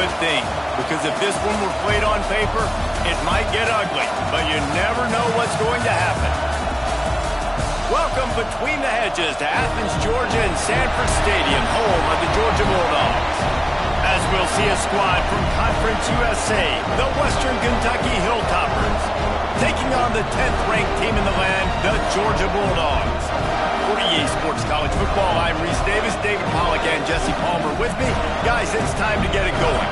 good thing, because if this one were played on paper, it might get ugly, but you never know what's going to happen. Welcome between the hedges to Athens, Georgia and Sanford Stadium, home of the Georgia Bulldogs. As we'll see a squad from Conference USA, the Western Kentucky Hilltoppers, taking on the 10th-ranked team in the land, the Georgia Bulldogs. For EA Sports College Football, I'm Reese Davis, David Pollack, and Jesse Palmer with me. Guys, it's time to get it going.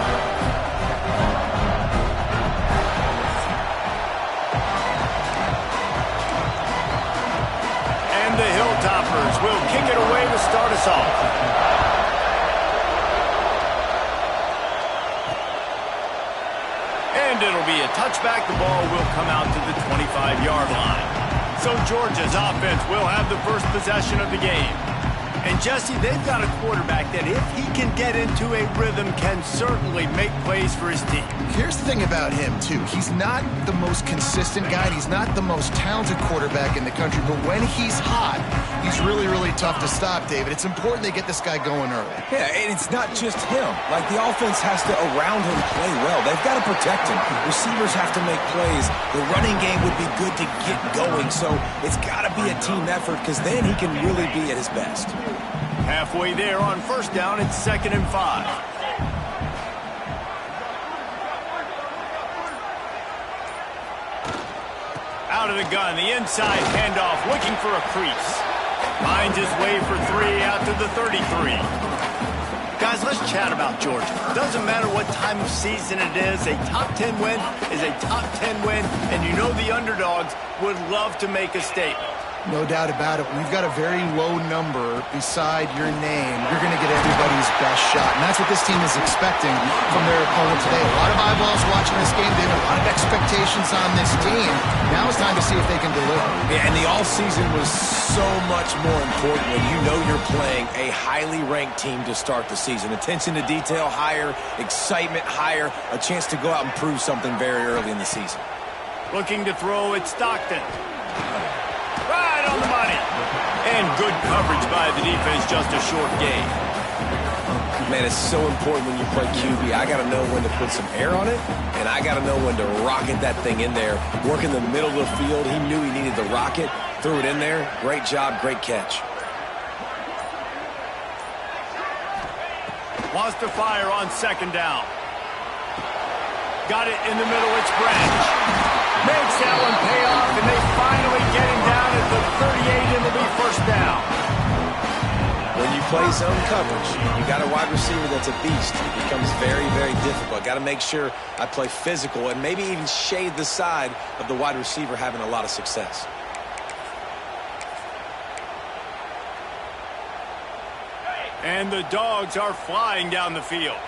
And the Hilltoppers will kick it away to start us off. And it'll be a touchback. The ball will come out to the 25-yard line. So Georgia's offense will have the first possession of the game. And Jesse, they've got a quarterback that if he can get into a rhythm can certainly make plays for his team. Here's the thing about him, too. He's not the most consistent guy. He's not the most talented quarterback in the country. But when he's hot, he's really, really tough to stop, David. It's important they get this guy going early. Yeah, and it's not just him. Like, the offense has to, around him, play well. They've got to protect him. Receivers have to make plays. The running game would be good to get going. So it's got to be a team effort, because then he can really be at his best. Halfway there on first down, it's 2nd and 5. Out of the gun, the inside handoff, looking for a crease. Finds his way for 3 out to the 33. Guys, let's chat about Georgia. Doesn't matter what time of season it is, a top 10 win is a top 10 win, and you know the underdogs would love to make a statement. No doubt about it. When you've got a very low number beside your name, you're going to get everybody's best shot. And that's what this team is expecting from their opponent today. A lot of eyeballs watching this game. They have a lot of expectations on this team. Now it's time to see if they can deliver. Yeah, and the all-season was so much more important when you know you're playing a highly ranked team to start the season. Attention to detail higher, excitement higher, a chance to go out and prove something very early in the season. Looking to throw at Stockton. Right on the money. And good coverage by the defense, just a short gain. Man, it's so important when you play QB. I got to know when to put some air on it, and I got to know when to rocket that thing in there. Work in the middle of the field. He knew he needed the rocket, threw it in there. Great job, great catch. Wants to fire on 2nd down. Got it in the middle, it's Branch. Makes that one pay off, and they finally get him down at the 38, and it'll be 1st down. When you play zone coverage, you got a wide receiver that's a beast. It becomes very, very difficult. Got to make sure I play physical and maybe even shade the side of the wide receiver having a lot of success. And the Dogs are flying down the field.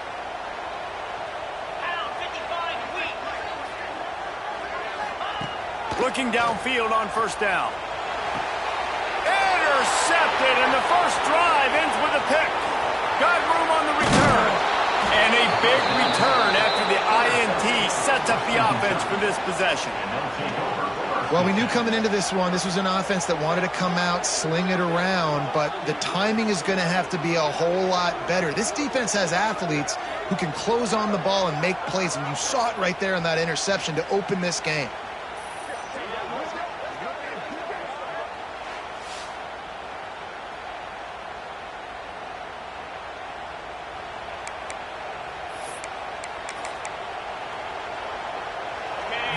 Looking downfield on 1st down. Intercepted, and the first drive ends with a pick. Got room on the return. And a big return after the INT sets up the offense for this possession. Well, we knew coming into this one, this was an offense that wanted to come out, sling it around, but the timing is going to have to be a whole lot better. This defense has athletes who can close on the ball and make plays, and you saw it right there in that interception to open this game.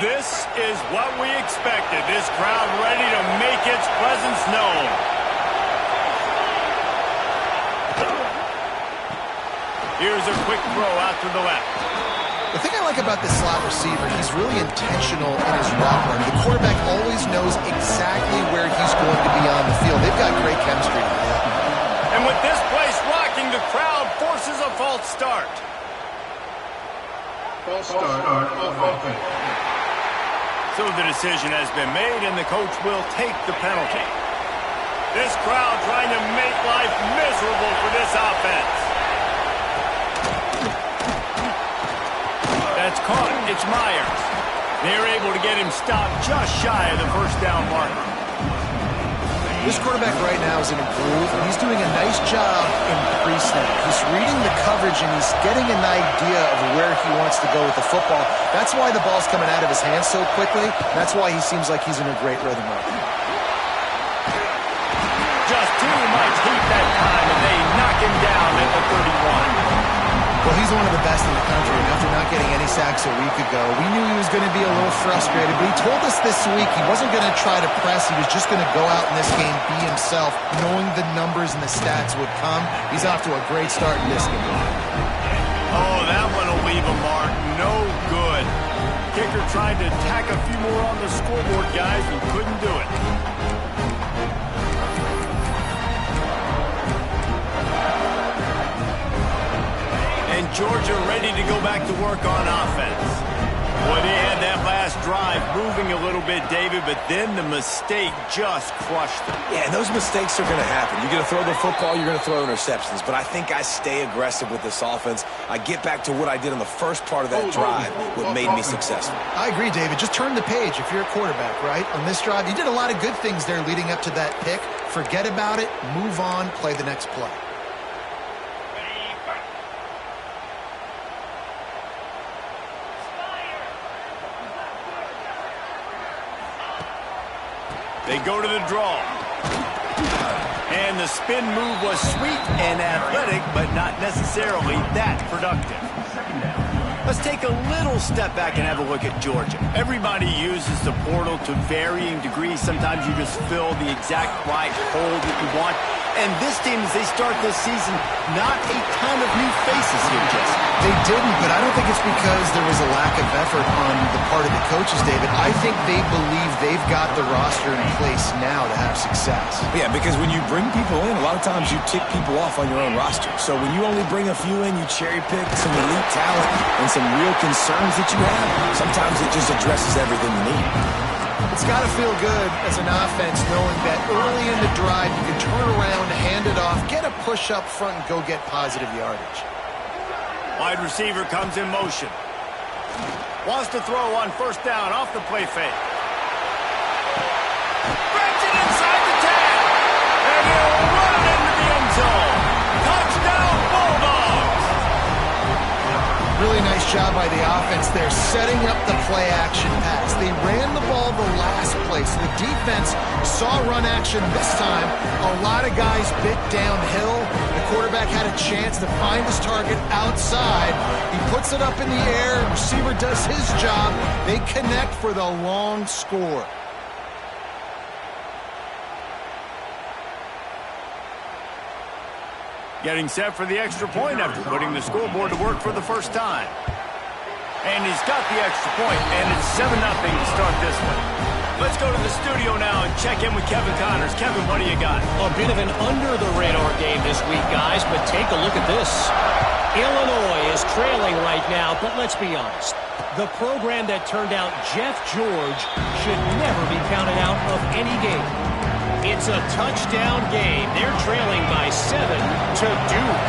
This is what we expected. This crowd ready to make its presence known. Here's a quick throw out to the left. The thing I like about this slot receiver, he's really intentional in his route run. The quarterback always knows exactly where he's going to be on the field. They've got great chemistry. And with this place rocking, the crowd forces a false start. False start on offense. So the decision has been made, and the coach will take the penalty. This crowd trying to make life miserable for this offense. That's caught. It's Myers. They're able to get him stopped just shy of the 1st down marker. This quarterback right now is in a groove, and he's doing a nice job in pre-snap. He's reading the coverage, and he's getting an idea of where he wants to go with the football. That's why the ball's coming out of his hands so quickly. That's why he seems like he's in a great rhythm right now. Just too much heat that time, and they knock him down at the 31. Well, he's one of the best in the country, and after not getting any sacks a week ago, we knew he was going to be a little frustrated, but he told us this week he wasn't going to try to press. He was just going to go out in this game, be himself, knowing the numbers and the stats would come. He's off to a great start in this game. Oh, that one will leave a mark. No good. Kicker tried to tack a few more on the scoreboard, guys, and couldn't do it. And Georgia ready to go back to work on offense. Boy, they had that last drive moving a little bit, David, but then the mistake just crushed them. Yeah, and those mistakes are going to happen. You're going to throw the football, you're going to throw interceptions. But I think I stay aggressive with this offense. I get back to what I did in the first part of that drive, what made me successful. I agree, David. Just turn the page if you're a quarterback, right? On this drive, you did a lot of good things there leading up to that pick. Forget about it, move on, play the next play. They go to the draw. And the spin move was sweet and athletic, but not necessarily that productive. Let's take a little step back and have a look at Georgia. Everybody uses the portal to varying degrees. Sometimes you just fill the exact right hole that you want. And this team, as they start this season, not a ton of new faces here, Jesse. They didn't, but I don't think it's because there was a lack of effort on the part of the coaches, David. I think they believe they've got the roster in place now to have success. Yeah, because when you bring people in, a lot of times you tick people off on your own roster. So when you only bring a few in, you cherry pick some elite talent and some real concerns that you have. Sometimes it just addresses everything you need. It's got to feel good as an offense knowing that early in the drive you can turn around, hand it off, get a push up front, and go get positive yardage. Wide receiver comes in motion. Wants to throw on first down off the play fake. Breaks it inside the 10. And he'll run it into the end zone. Touchdown, Bulldogs. Really nice job by the offense there, setting up the play-action pass. They ran the ball the last play, so the defense saw run action this time. A lot of guys bit downhill. The quarterback had a chance to find his target outside. He puts it up in the air. Receiver does his job. They connect for the long score. Getting set for the extra point after putting the scoreboard to work for the first time. And he's got the extra point, and it's 7-0 to start this one. Let's go to the studio now and check in with Kevin Connors. Kevin, what do you got? A bit of an under-the-radar game this week, guys, but take a look at this. Illinois is trailing right now, but let's be honest. The program that turned out Jeff George should never be counted out of any game. It's a touchdown game. They're trailing by 7 to Duke.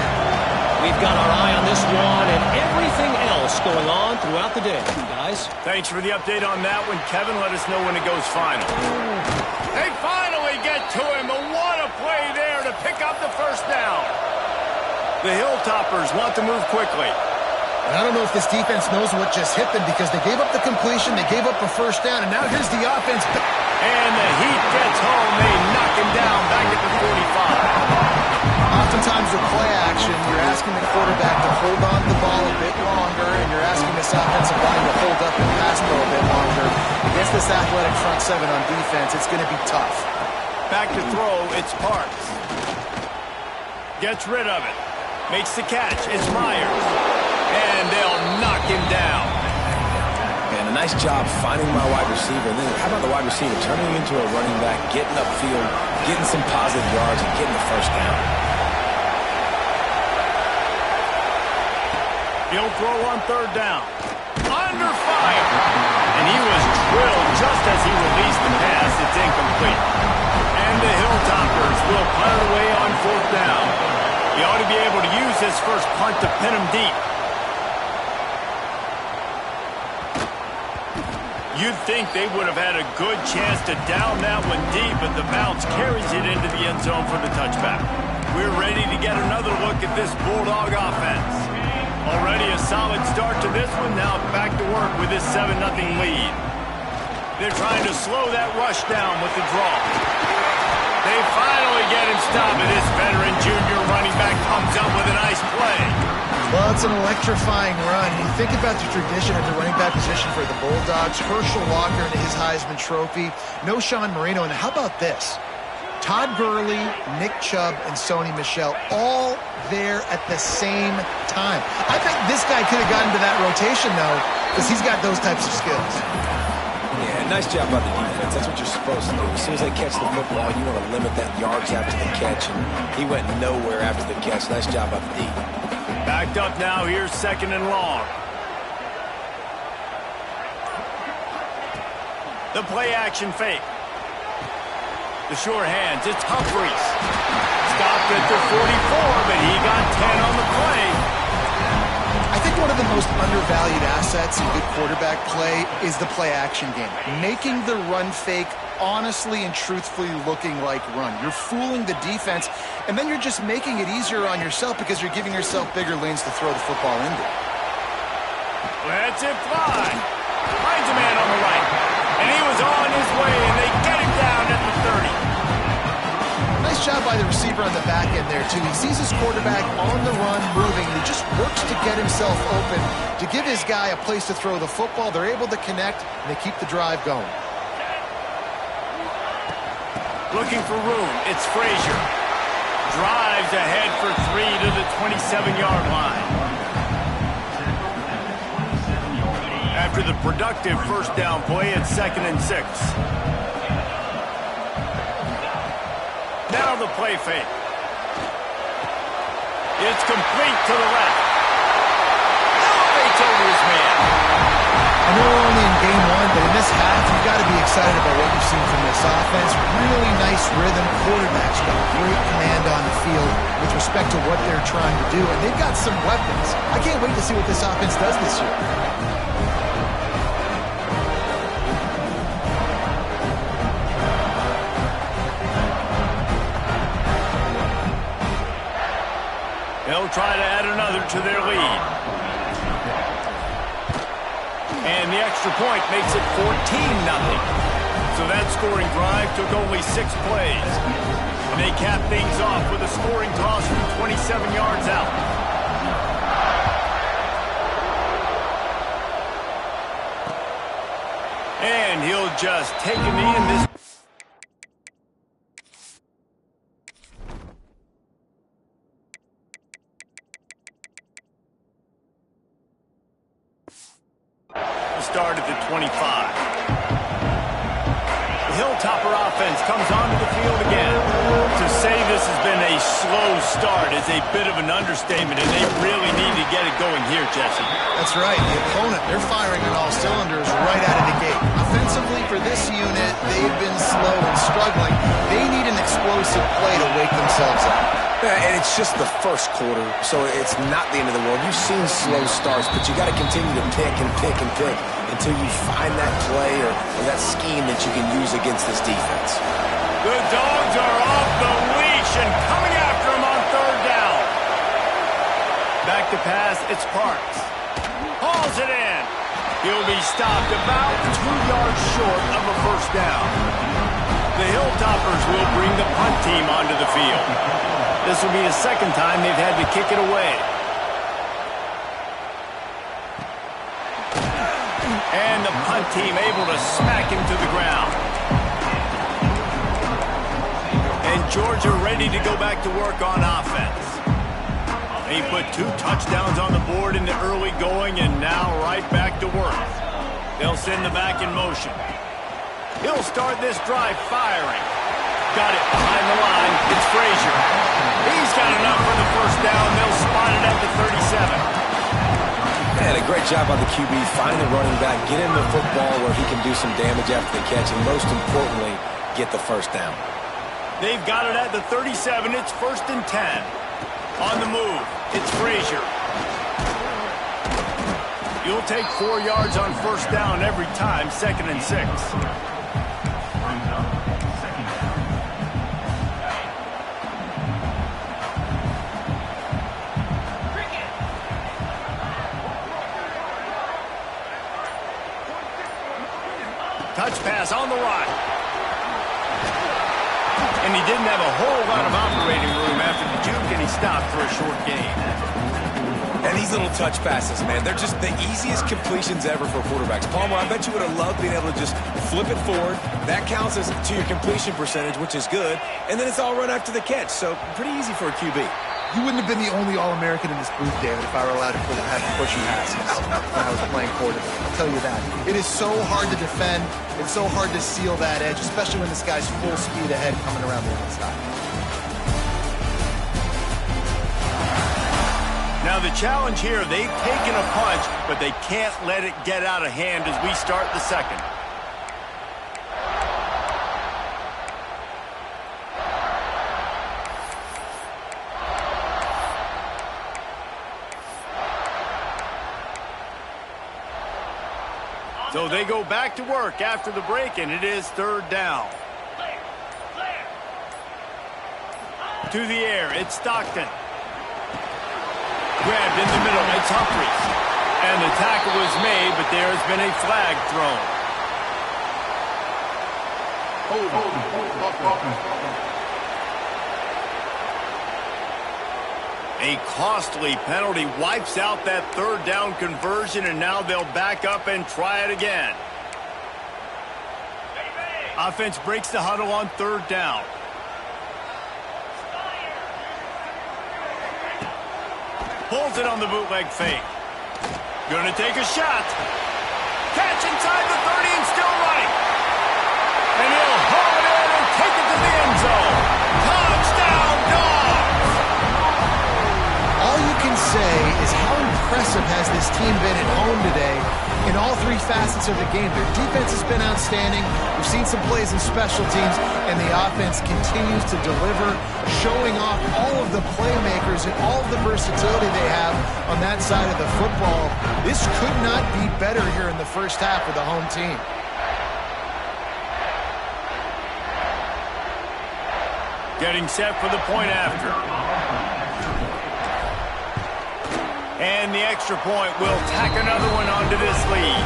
We've got our eye on this one and everything else going on throughout the day, guys. Thanks for the update on that one, Kevin. Let us know when it goes final. They finally get to him. But what a play there to pick up the first down. The Hilltoppers want to move quickly. And I don't know if this defense knows what just hit them because they gave up the completion, they gave up a first down, and now here's the offense. And the Heat gets home. They knock him down back at the 45. Oftentimes with play action, you're asking the quarterback to hold on to the ball a bit longer, and you're asking this offensive line to hold up and pass the ball a bit longer. Against this athletic front seven on defense, it's going to be tough. Back to throw, it's Parks. Gets rid of it. Makes the catch. It's Myers. And they'll knock him down. And a nice job finding my wide receiver. And then how about the wide receiver turning into a running back, getting upfield, getting some positive yards, and getting the first down. He'll throw on third down. Under fire. And he was drilled just as he released the pass. It's incomplete. And the Hilltoppers will punt it away on fourth down. He ought to be able to use this first punt to pin him deep. You'd think they would have had a good chance to down that one deep, but the bounce carries it into the end zone for the touchback. We're ready to get another look at this Bulldog offense. Already a solid start to this one. Now back to work with this 7-0 lead. They're trying to slow that rush down with the draw. They finally get him stopped, and this veteran junior running back comes up with a nice play. Well, it's an electrifying run. You think about the tradition at the running back position for the Bulldogs. Herschel Walker and his Heisman Trophy. No Sean Marino. And how about this? Todd Gurley, Nick Chubb, and Sony Michel all there at the same time. I think this guy could have gotten to that rotation, though, because he's got those types of skills. Yeah, nice job by the defense. That's what you're supposed to do. As soon as they catch the football, you want to limit that yards after the catch, and he went nowhere after the catch. Nice job by the D. Backed up now. Here's 2nd and long. The play action fake. The short hands. It's Humphries. Stopped at the 44, but he got 10 on the play. I think one of the most undervalued assets in good quarterback play is the play action game. Making the run fake honestly and truthfully looking like run. You're fooling the defense, and then you're just making it easier on yourself because you're giving yourself bigger lanes to throw the football into. Lets it fly. Finds a man on the right. And he was on his way, and they get him down at the 30. Nice job by the receiver on the back end there, too. He sees his quarterback on the run moving, and he just works to get himself open to give his guy a place to throw the football. They're able to connect, and they keep the drive going. Looking for room. It's Frazier. Drives ahead for 3 to the 27-yard line. After the productive first down play, it's 2nd and 6. Now the play fake. It's complete to the left. Elevates over his man. I know we're only in game 1, but in this half, you've got to be excited about what you've seen from this offense. Really nice rhythm. Quarterbacks got great command on the field with respect to what they're trying to do, and they've got some weapons. I can't wait to see what this offense does this year. They'll try to add another to their lead. And the extra point makes it 14-0. So that scoring drive took only 6 plays. And they cap things off with a scoring toss from 27 yards out. And he'll just take a knee in this. Start at the 25. The Hilltopper offense comes onto the field again. To say this has been a slow start is a bit of an understatement, and they really need to get it going here, Jesse. That's right. The opponent, they're firing on all cylinders right out of the gate. Offensively for this unit, they've been slow and struggling. They need an explosive play to wake themselves up. And it's just the first quarter, so it's not the end of the world. You've seen slow starts, but you got to continue to pick and pick and pick until you find that play or that scheme that you can use against this defense. The Dogs are off the leash and coming after him on 3rd down. Back to pass, it's Parks. Hauls it in. He'll be stopped about 2 yards short of a first down. The Hilltoppers will bring the punt team onto the field. This will be the 2nd time they've had to kick it away. And the punt team able to smack him to the ground. And Georgia ready to go back to work on offense. He put 2 touchdowns on the board in the early going and now right back to work. They'll send the back in motion. He'll start this drive firing. Got it behind the line. It's Frazier. He's got enough for the first down. They'll spot it at the 37. Man, a great job by the QB. Find the running back, get him the football where he can do some damage after the catch, and most importantly, get the first down. They've got it at the 37. It's 1st and 10. On the move, it's Frazier. You'll take 4 yards on first down every time, 2nd and 6. Touch pass on the run. And he didn't have a whole lot of operating room after the juke, and he stopped for a short gain. And these little touch passes, man, they're just the easiest completions ever for quarterbacks. Palmer, I bet you would have loved being able to just flip it forward. That counts as to your completion percentage, which is good. And then it's all run after the catch, so pretty easy for a QB. You wouldn't have been the only All-American in this booth, David, if I were allowed to have pushing passes when I was playing quarterback. I'll tell you that. It is so hard to defend. It's so hard to seal that edge, especially when this guy's full speed ahead coming around the outside. Now the challenge here, they've taken a punch, but they can't let it get out of hand as we start the second. So they go back to work after the break, and it is 3rd down. To the air, it's Stockton. Grabbed in the middle, it's Humphries. And the tackle was made, but there has been a flag thrown. A costly penalty wipes out that 3rd down conversion, and now they'll back up and try it again. Offense breaks the huddle on 3rd down. Pulls it on the bootleg fake. Gonna take a shot. Catch inside the 30 and still running. And he'll haul it in and take it to the end zone. Touchdown, Dogs! All you can say is how impressive has this team been at home today in all 3 facets of the game. Their defense has been outstanding. We've seen some plays in special teams, and the offense continues to deliver, showing off all of the playmakers and all of the versatility they have on that side of the football. This could not be better here in the first half with the home team. Getting set for the point after. And the extra point will tack another one onto this lead.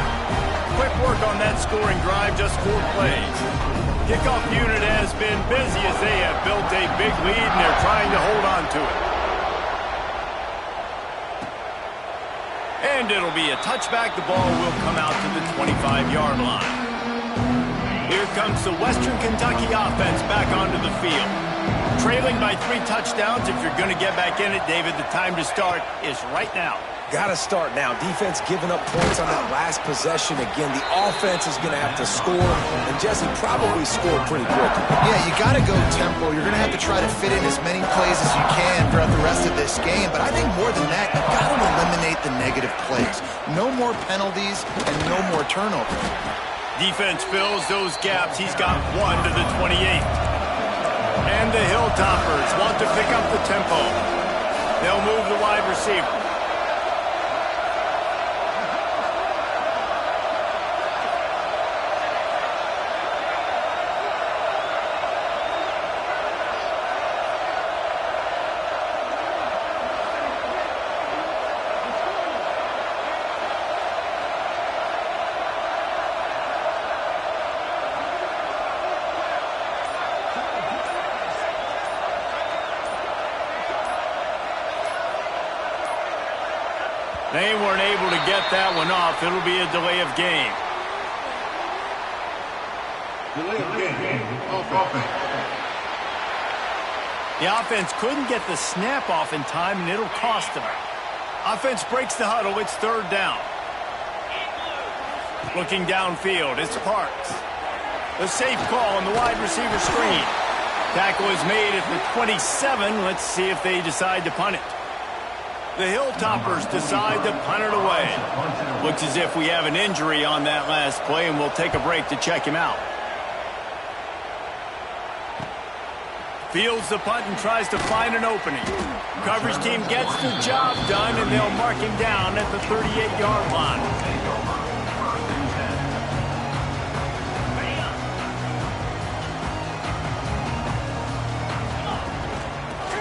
Quick work on that scoring drive, just 4 plays. Kickoff unit has been busy as they have built a big lead, and they're trying to hold on to it. And it'll be a touchback. The ball will come out to the 25-yard line. Here comes the Western Kentucky offense back onto the field. Trailing by 3 touchdowns. If you're going to get back in it, David, the time to start is right now. Got to start now. Defense giving up points on that last possession. Again, the offense is going to have to score, and Jesse probably scored pretty quickly. Yeah, you got to go tempo. You're going to have to try to fit in as many plays as you can throughout the rest of this game, but I think more than that, you've got to eliminate the negative plays. No more penalties and no more turnovers. Defense fills those gaps. He's got 1 to the 28. And the Hilltoppers want to pick up the tempo. They'll move the wide receiver. They weren't able to get that one off. It'll be a delay of game. The offense couldn't get the snap off in time, and it'll cost them. Offense breaks the huddle. It's 3rd down. Looking downfield, it's Parks. The safe call on the wide receiver screen. Tackle is made at the 27. Let's see if they decide to punt it. The Hilltoppers decide to punt it away. Looks as if we have an injury on that last play, and we'll take a break to check him out. Fields the punt and tries to find an opening. Coverage team gets the job done, and they'll mark him down at the 38-yard line.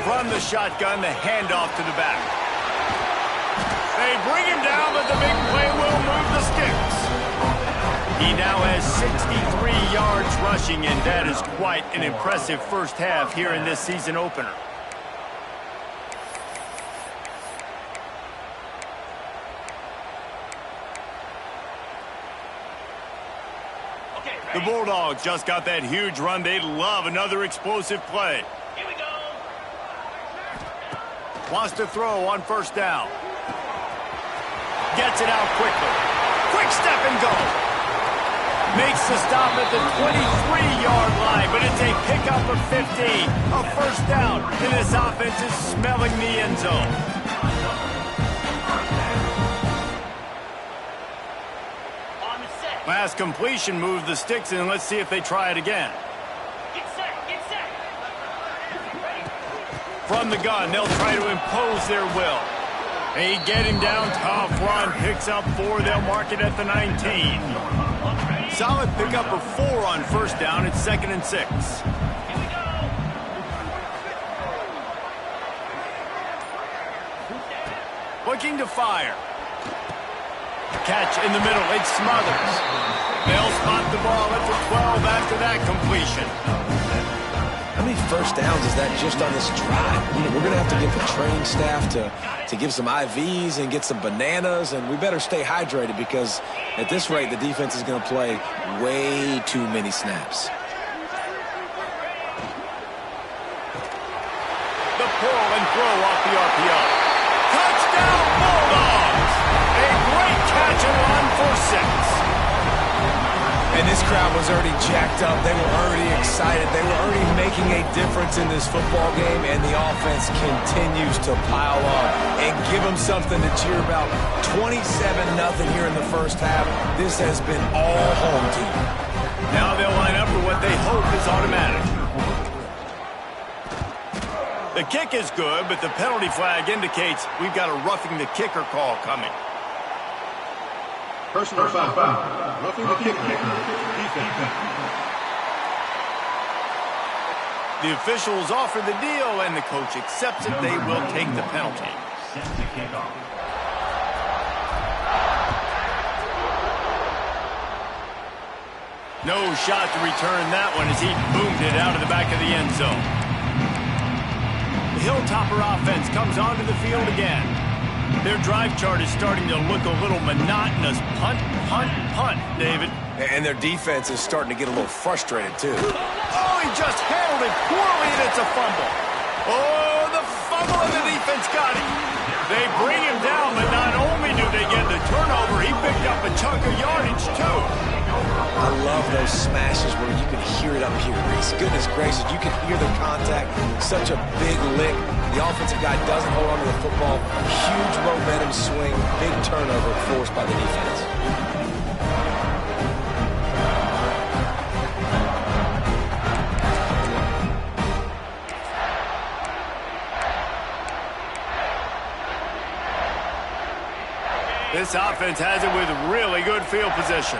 From the shotgun, the handoff to the back. They bring him down, but the big play will move the sticks. He now has 63 yards rushing, and that is quite an impressive first half here in this season opener. The Bulldogs just got that huge run. They'd love another explosive play. Here we go. Wants to throw on first down. Gets it out quickly. Quick step and go. Makes the stop at the 23-yard line, but it's a pickup of 15. A first down, and this offense is smelling the end zone. Last completion moved the sticks, and let's see if they try it again. Get set, get set. From the gun, they'll try to impose their will. They get him down, tough run, picks up 4, they'll mark it at the 19. Solid pickup of 4 on first down. It's 2nd and 6. Looking to fire. Catch in the middle. It's Smothers. They'll spot the ball at the 12 after that completion. How many first downs is that just on this drive? We're going to have to get the training staff to give some IVs and get some bananas, and we better stay hydrated because at this rate, the defense is going to play way too many snaps. The pull and throw off the RPO. Touchdown, Bulldogs! A great catch and run for 6. And this crowd was already jacked up. They were already excited. They were already making a difference in this football game, and the offense continues to pile on and give them something to cheer about. 27-0 here in the first half. This has been all home team. Now they'll line up for what they hope is automatic. The kick is good, but the penalty flag indicates we've got a roughing the kicker call coming. Personal foul. Roughing the kicker. Defense. The officials offer the deal, and the coach accepts it. They will take the penalty. No shot to return that one as he boomed it out of the back of the end zone. The Hilltopper offense comes onto the field again. Their drive chart is starting to look a little monotonous. Punt, punt, punt, David. And their defense is starting to get a little frustrated, too. Oh, he just handled it poorly, and it's a fumble. Oh, the fumble, and the defense got him. They bring him down, but not only do they get the turnover, he picked up a chunk of yardage, too. I love those smashes where you can hear it up here, Reese. Goodness gracious, you can hear the contact. Such a big lick. The offensive guy doesn't hold on to the football. Huge momentum swing, big turnover forced by the defense. This offense has it with really good field position.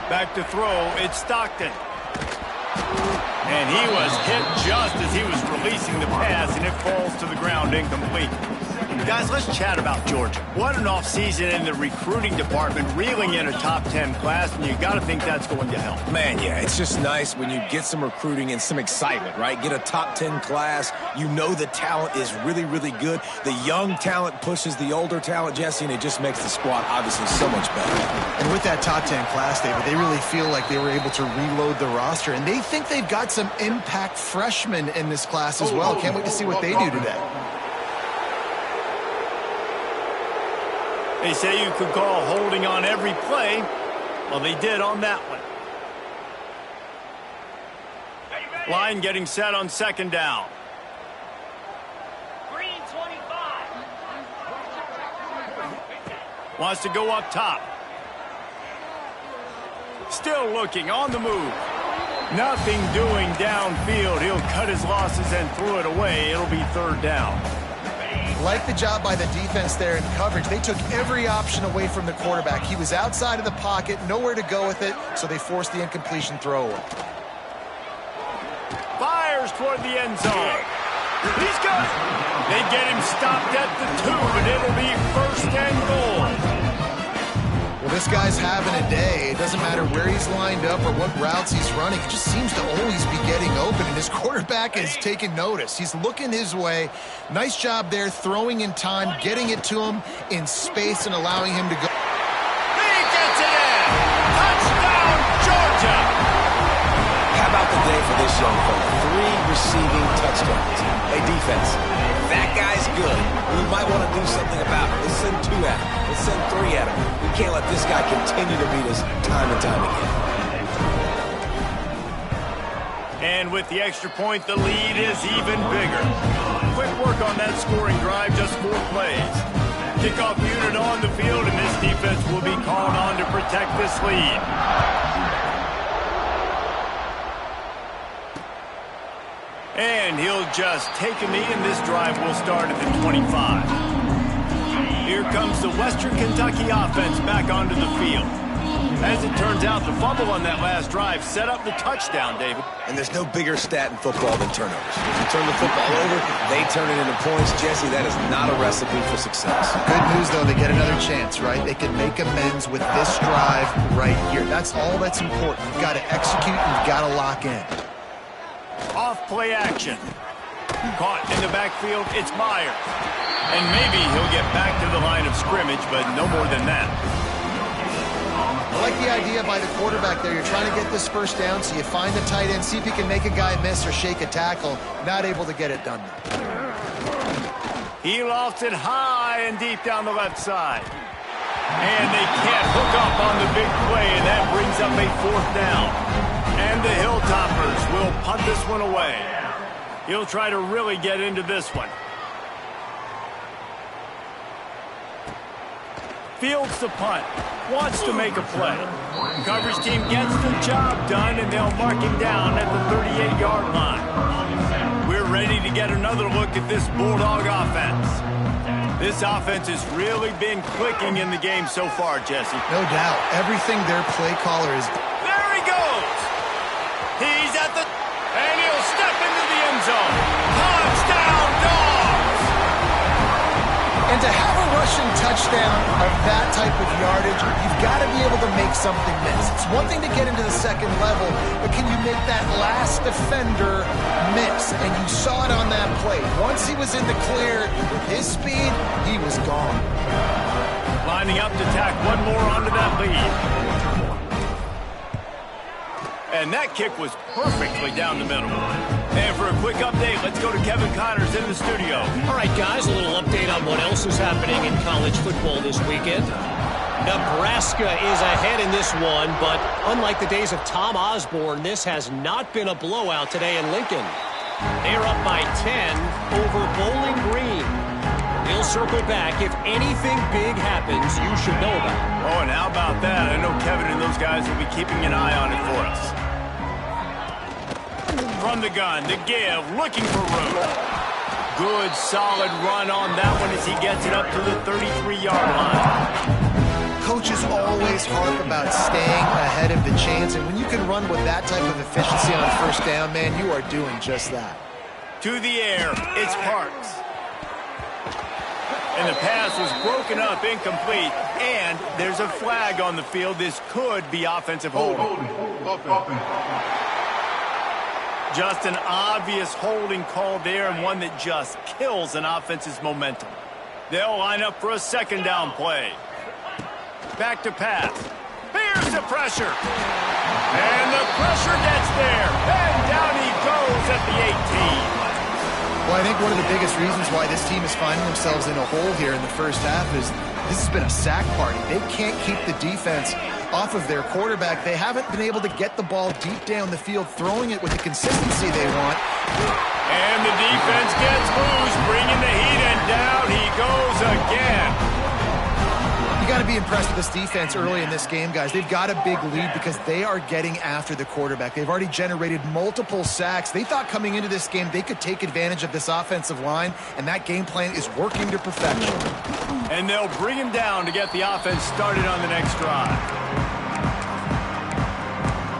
Back to throw, it's Stockton. And he was hit just as he was releasing the pass, and it falls to the ground incomplete. Guys, let's chat about Georgia. What an offseason in the recruiting department, reeling in a top 10 class, and you got to think that's going to help. Man, yeah, it's just nice when you get some recruiting and some excitement, right? Get a top 10 class. You know the talent is really, really good. The young talent pushes the older talent, Jesse, and it just makes the squad obviously so much better. And with that top 10 class, David, they really feel like they were able to reload the roster, and they think they've got some impact freshmen in this class as well. Can't wait to see what they do today. They say you could call holding on every play. Well, they did on that one. Line getting set on second down. Green 25. Wants to go up top. Still looking on the move. Nothing doing downfield. He'll cut his losses and throw it away. It'll be third down. Like the job by the defense there in coverage. They took every option away from the quarterback. He was outside of the pocket, nowhere to go with it, so they forced the incompletion throw away. Fires toward the end zone. He's got it. They get him stopped at the 2, and it'll be first and goal. Well, this guy's having a day. It doesn't matter where he's lined up or what routes he's running. He just seems to always be getting open, and his quarterback is taking notice. He's looking his way. Nice job there, throwing in time, getting it to him in space and allowing him to go. He gets it in. Touchdown, Georgia. How about the day for this young fella? 3 receiving touchdowns. Hey, defense, if that guy's good, we might want to do something about it. Let's send 2 at him. Let's send 3 at him. We can't let this guy continue to beat us time and time again. And with the extra point, the lead is even bigger. Quick work on that scoring drive, just 4 plays. Kickoff unit on the field, and this defense will be called on to protect this lead. And he'll just take a knee, and this drive will start at the 25. Here comes the Western Kentucky offense back onto the field. As it turns out, the fumble on that last drive set up the touchdown, David. And there's no bigger stat in football than turnovers. If you turn the football over, they turn it into points. Jesse, that is not a recipe for success. Good news, though, they get another chance, right? They can make amends with this drive right here. That's all that's important. You've got to execute, and you've got to lock in. Off play action. Caught in the backfield, it's Myers. And maybe he'll get back to the line of scrimmage, but no more than that. I like the idea by the quarterback there. You're trying to get this first down, so you find the tight end, see if he can make a guy miss or shake a tackle. Not able to get it done. He lofts it high and deep down the left side. And they can't hook up on the big play, and that brings up a 4th down. And the Hilltoppers will punt this one away. He'll try to really get into this one. Fields the punt. Wants to make a play. Coverage team gets the job done, and they'll mark him down at the 38-yard line. We're ready to get another look at this Bulldog offense. This offense has really been clicking in the game so far, Jesse. No doubt. Everything their play caller is... There he goes! He's at the... And he'll step into the end zone. Touchdown, Dogs! And to have a rushing touchdown of that type of yardage, you've got to be able to make something miss. It's one thing to get into the second level, but can you make that last defender miss? And you saw it on that play. Once he was in the clear, with his speed, he was gone. Lining up to tack one more onto that lead. And that kick was perfectly down the middle. And for a quick update, let's go to Kevin Connors in the studio. All right, guys, a little update on what else is happening in college football this weekend. Nebraska is ahead in this one, but unlike the days of Tom Osborne, this has not been a blowout today in Lincoln. They're up by 10 over Bowling Green. We'll circle back. If anything big happens, you should know about it. Oh, and how about that? I know Kevin and those guys will be keeping an eye on it for us. From the gun, the give, looking for room. Good, solid run on that one as he gets it up to the 33-yard line. Coaches always harp about staying ahead of the chains, and when you can run with that type of efficiency on first down, man, you are doing just that. To the air, it's Parks. And the pass was broken up, incomplete, and there's a flag on the field. This could be offensive holding. Just an obvious holding call there, and one that just kills an offense's momentum. They'll line up for a second down play. Back to pass. Here's the pressure. And the pressure gets there. And down he goes at the 18. Well, I think one of the biggest reasons why this team is finding themselves in a hole here in the first half is this has been a sack party. They can't keep the defense off of their quarterback. They haven't been able to get the ball deep down the field, throwing it with the consistency they want. And the defense gets loose, bringing the heat, and down he goes again. You got to be impressed with this defense early in this game, guys. They've got a big lead because they are getting after the quarterback. They've already generated multiple sacks. They thought coming into this game they could take advantage of this offensive line, and that game plan is working to perfection. And they'll bring him down to get the offense started on the next drive.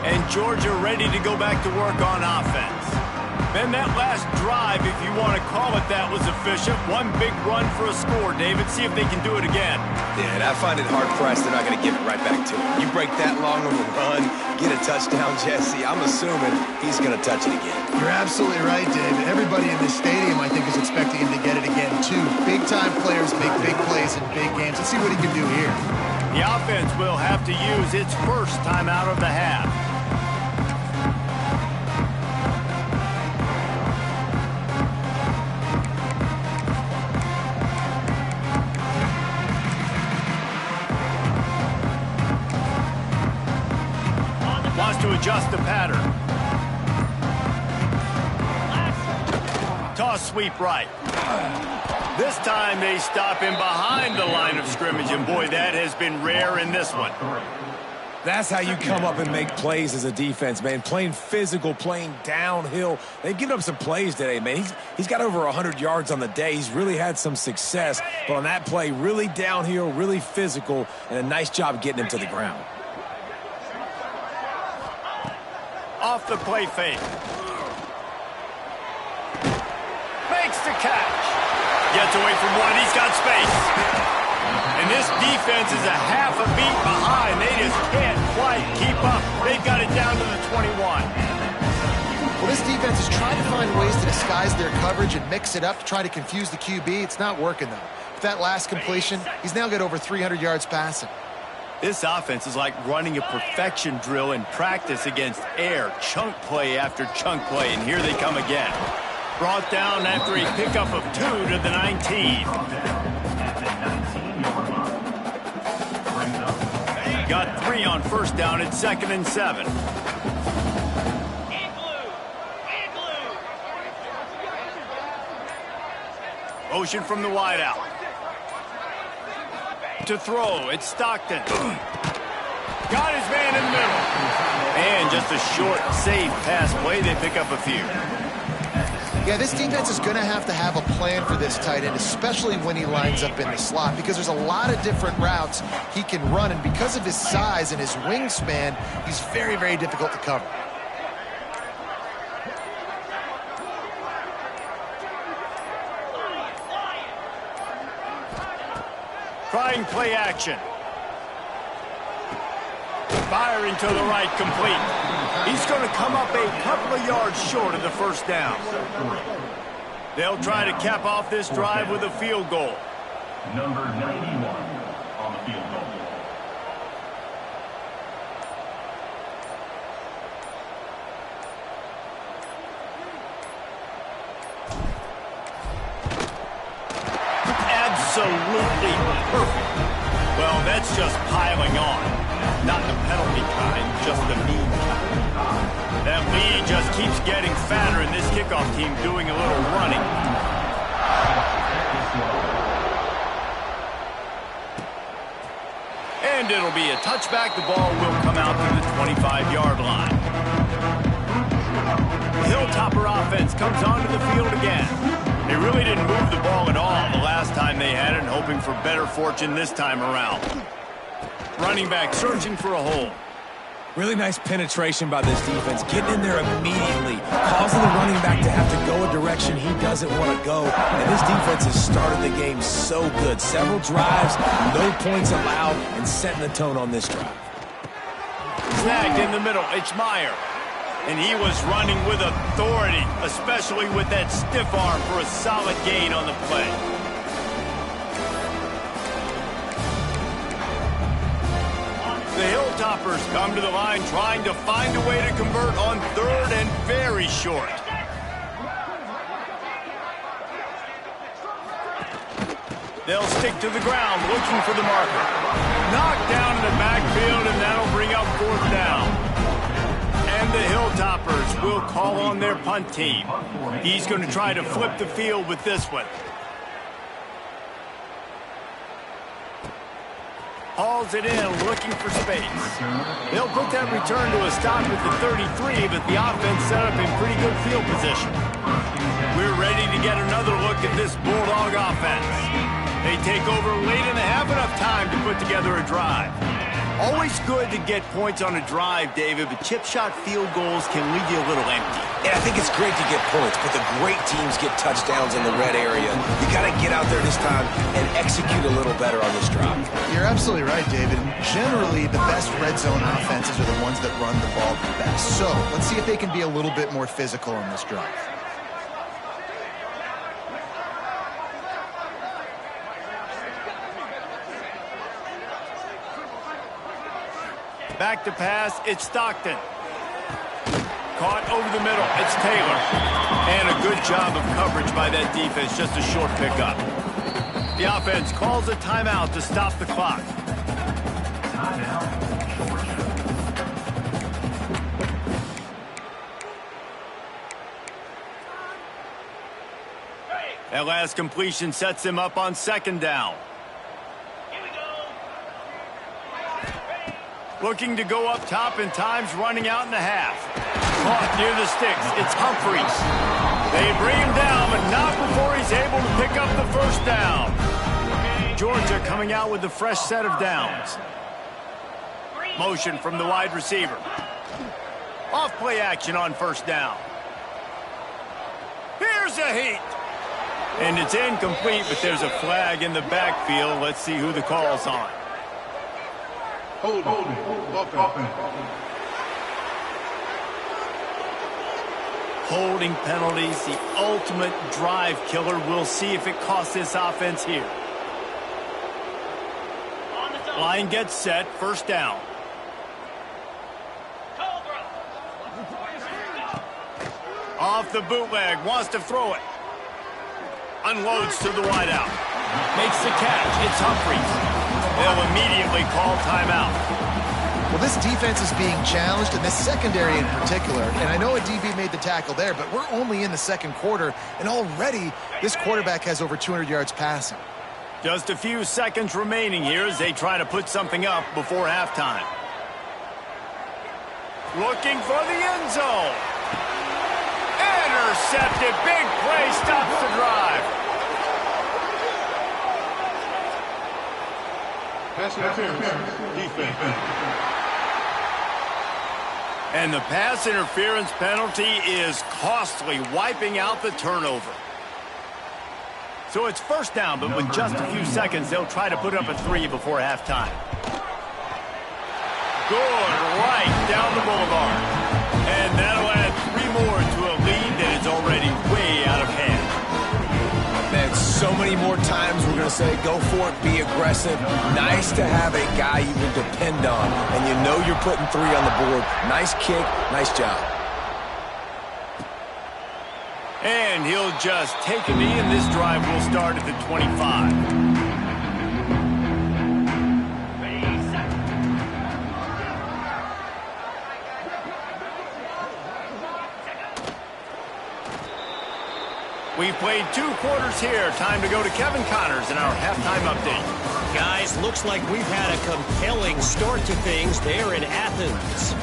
And Georgia ready to go back to work on offense. Then that last drive, if you want to call it that, was efficient. One big run for a score, David. See if they can do it again. Yeah, and I find it hard-pressed they're not going to give it right back to him. You break that long of a run, get a touchdown, Jesse, I'm assuming he's going to touch it again. You're absolutely right, David. Everybody in this stadium, I think, is expecting him to get it again, too. Big-time players make big plays in big games. Let's see what he can do here. The offense will have to use its first time out of the half. To adjust the pattern. Toss sweep right. This time they stop him behind the line of scrimmage, and boy, that has been rare in this one. That's how you come up and make plays as a defense, man. Playing physical, playing downhill. They've given up some plays today, man. He's got over 100 yards on the day. He's really had some success, but on that play, really downhill, really physical, and a nice job getting him to the ground. Off the play fake. Makes the catch. Gets away from one. He's got space. And this defense is a half a beat behind. They just can't quite keep up. They've got it down to the 21. Well, this defense is trying to find ways to disguise their coverage and mix it up to try to confuse the QB. It's not working, though. With that last completion, he's now got over 300 yards passing. This offense is like running a perfection drill in practice against air. Chunk play after chunk play, and here they come again. Brought down after a pickup of 2 to the 19. Got 3 on first down at 2nd and 7. Motion from the wideout. To throw, it's Stockton. Got his man in the middle. And just a short, safe pass play. They pick up a few. Yeah, this defense is going to have a plan for this tight end, especially when he lines up in the slot, because there's a lot of different routes he can run, and because of his size and his wingspan, he's very, very difficult to cover. Trying play action. Firing to the right, complete. He's going to come up a couple of yards short of the first down. They'll try to cap off this drive with a field goal. Number 91 on the field goal. Absolutely perfect. Well, that's just piling on. Not the penalty kind, just the mean kind. That lead just keeps getting fatter, and this kickoff team doing a little running. And it'll be a touchback. The ball will come out to the 25-yard line. The Hilltopper offense comes onto the field again. They really didn't move the ball at all the last time they had it, hoping for better fortune this time around. Running back searching for a hole. Really nice penetration by this defense, getting in there immediately, causing the running back to have to go a direction he doesn't want to go. And this defense has started the game so good. Several drives, no points allowed, and setting the tone on this drive. Snagged in the middle, it's Meyer. And he was running with authority, especially with that stiff arm for a solid gain on the play. The Hilltoppers come to the line trying to find a way to convert on 3rd and very short. They'll stick to the ground looking for the marker. Knocked down in the backfield, and that'll bring up 4th down. And the Hilltoppers will call on their punt team. He's going to try to flip the field with this one. Hauls it in, looking for space. They'll put that return to a stop at the 33, but the offense set up in pretty good field position. We're ready to get another look at this Bulldog offense. They take over late in the half, enough time to put together a drive. Always good to get points on a drive, David, but chip shot field goals can leave you a little empty. And I think it's great to get points, but the great teams get touchdowns in the red area. You got to get out there this time and execute a little better on this drive. You're absolutely right, David. Generally, the best red zone offenses are the ones that run the ball the best. So let's see if they can be a little bit more physical on this drive. Back to pass, it's Stockton. Caught over the middle, it's Taylor. And a good job of coverage by that defense, just a short pickup. The offense calls a timeout to stop the clock. That last completion sets him up on second down. Looking to go up top, and time's running out in the half. Caught near the sticks. It's Humphries. They bring him down, but not before he's able to pick up the first down. Georgia coming out with a fresh set of downs. Motion from the wide receiver. Off play action on first down. Here's a heat. And it's incomplete, but there's a flag in the backfield. Let's see who the call's on. Holding penalties, the ultimate drive killer. We'll see if it costs this offense here. Line gets set, first down. Off the bootleg, wants to throw it. Unloads to the wideout. Makes the catch, it's Humphries. They'll immediately call timeout. Well, this defense is being challenged, and this secondary in particular. And I know a DB made the tackle there, but we're only in the second quarter, and already this quarterback has over 200 yards passing. Just a few seconds remaining here as they try to put something up before halftime. Looking for the end zone. Intercepted. Big play stops the drive. Pass interference, defense. And the pass interference penalty is costly, wiping out the turnover. So it's first down, but with just a few seconds, they'll try to put up a 3 before halftime. Good, right down the boulevard. And that'll add 3 more to a lead that is already way out of hand. Man, so many more times we're going to say, go for it, be aggressive. Nice to have a guy you can depend on, and you know you're putting 3 on the board. Nice kick, nice job. And he'll just take a knee, and this drive will start at the 25. We've played 2 quarters here. Time to go to Kevin Connors in our halftime update. Guys, looks like we've had a compelling start to things there in Athens.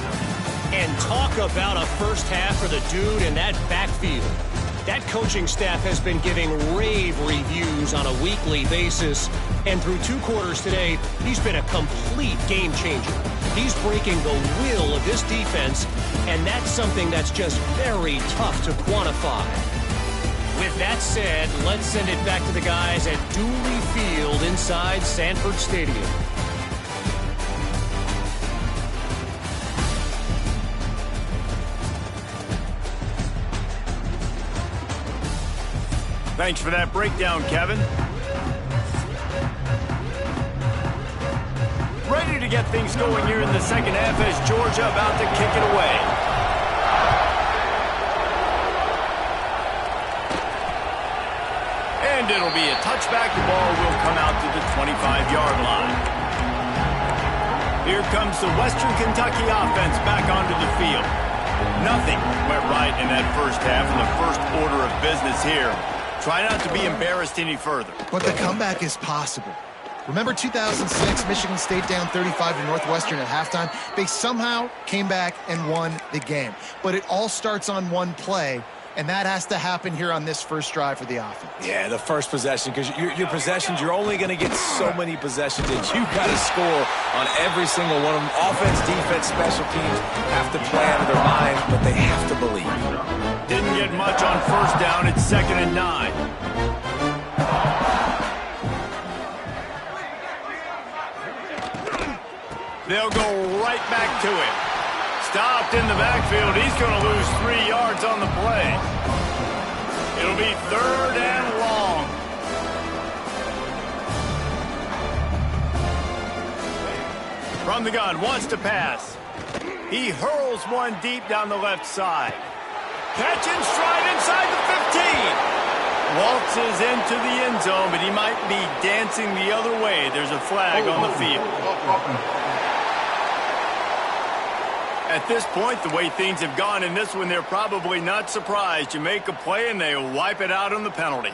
And talk about a first half for the dude in that backfield. That coaching staff has been giving rave reviews on a weekly basis. And through 2 quarters today, he's been a complete game changer. He's breaking the will of this defense, and that's something that's just very tough to quantify. With that said, let's send it back to the guys at Dooley Field inside Sanford Stadium. Thanks for that breakdown, Kevin. Ready to get things going here in the second half as Georgia about to kick it away. And it'll be a touchback. The ball will come out to the 25-yard line. Here comes the Western Kentucky offense back onto the field. Nothing went right in that first half, and the first order of business here. Try not to be embarrassed any further. But the comeback is possible. Remember 2006, Michigan State down 35 to Northwestern at halftime? They somehow came back and won the game. But it all starts on one play, and that has to happen here on this first drive for the offense. Yeah, the first possession, because your possessions, you're only going to get so many possessions, and you got to score on every single one of them. Offense, defense, special teams have to play out of their minds, but they have to believe. Didn't get much on first down. It's 2nd and 9. They'll go right back to him. Stopped in the backfield. He's going to lose 3 yards on the play. It'll be 3rd and long. From the gun, wants to pass. He hurls one deep down the left side. Catch and stride inside the 15. Waltzes into the end zone, but he might be dancing the other way. There's a flag on the field. At this point, the way things have gone in this one, they're probably not surprised. You make a play and they wipe it out on the penalty.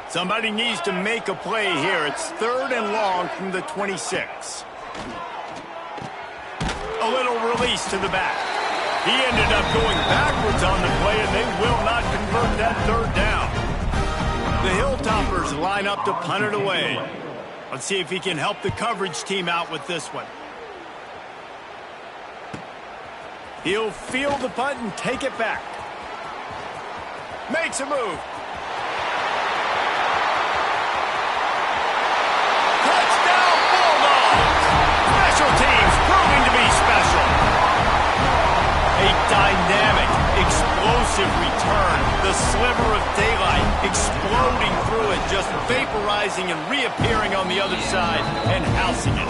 Somebody needs to make a play here. It's 3rd and long from the 26. A little release to the back. He ended up going backwards on the play, and they will not convert that 3rd down. The Hilltoppers line up to punt it away. Let's see if he can help the coverage team out with this one. He'll field the punt and take it back. Makes a move. Touchdown Bulldogs! Special teams proving to be special. A dynamic, explosive return. The sliver of daylight exploding through it, just vaporizing and reappearing on the other side and housing it.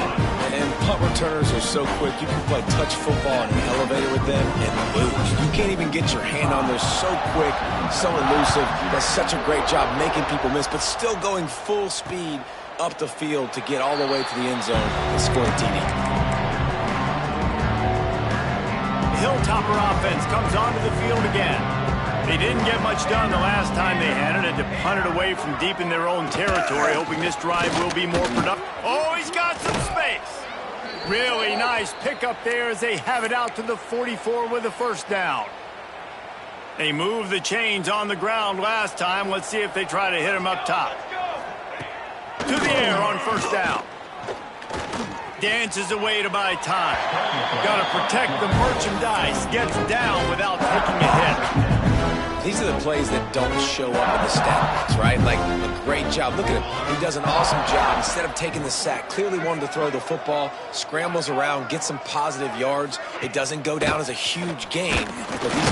And punt returners are so quick. You can play touch football in an elevator with them and lose. You can't even get your hand on them. So quick, so elusive. Does such a great job making people miss, but still going full speed up the field to get all the way to the end zone and score a TD. Hilltopper offense comes onto the field again. They didn't get much done the last time they had it. Had to punt it away from deep in their own territory, hoping this drive will be more productive. Oh, he's got some space. Really nice pickup there as they have it out to the 44 with a 1st down. They moved the chains on the ground last time. Let's see if they try to hit him up top. To the air on 1st down. Dances away to buy time. Got to protect the merchandise. Gets down without taking a hit. These are the plays that don't show up in the stat box, right? Like a great job. Look at him. He does an awesome job. Instead of taking the sack, clearly wanted to throw the football, scrambles around, gets some positive yards. It doesn't go down as a huge gain. But these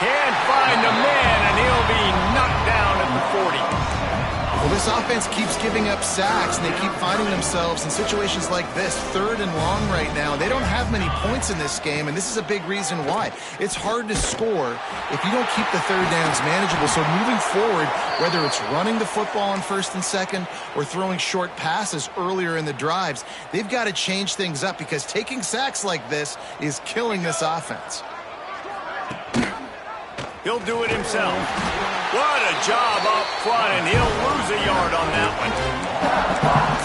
can't find a man, and he'll be knocked down at the 40. Well, this offense keeps giving up sacks, and they keep finding themselves in situations like this, 3rd and long right now. They don't have many points in this game, and this is a big reason why. It's hard to score if you don't keep the 3rd downs manageable. So moving forward, whether it's running the football on 1st and 2nd or throwing short passes earlier in the drives, they've got to change things up because taking sacks like this is killing this offense. He'll do it himself. What a job up front, and he'll lose a yard on that one.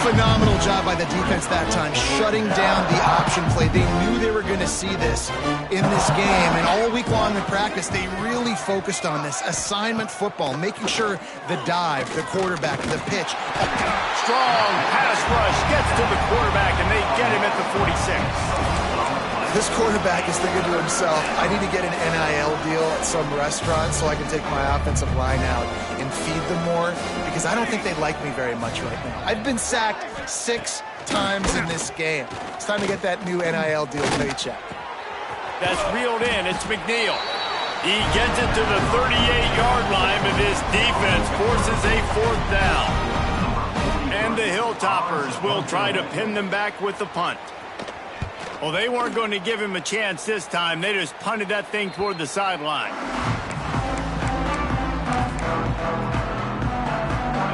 Phenomenal job by the defense that time, shutting down the option play. They knew they were going to see this in this game, and all week long in practice, they really focused on this assignment football, making sure the dive, the quarterback, the pitch. Strong pass rush gets to the quarterback, and they get him at the 46. This quarterback is thinking to himself, I need to get an NIL deal at some restaurant so I can take my offensive line out and feed them more, because I don't think they like me very much right now. I've been sacked 6 times in this game. It's time to get that new NIL deal paycheck. That's reeled in. It's McNeil. He gets it to the 38-yard line, but his defense forces a 4th down. And the Hilltoppers will try to pin them back with the punt. Well, they weren't going to give him a chance this time. They just punted that thing toward the sideline.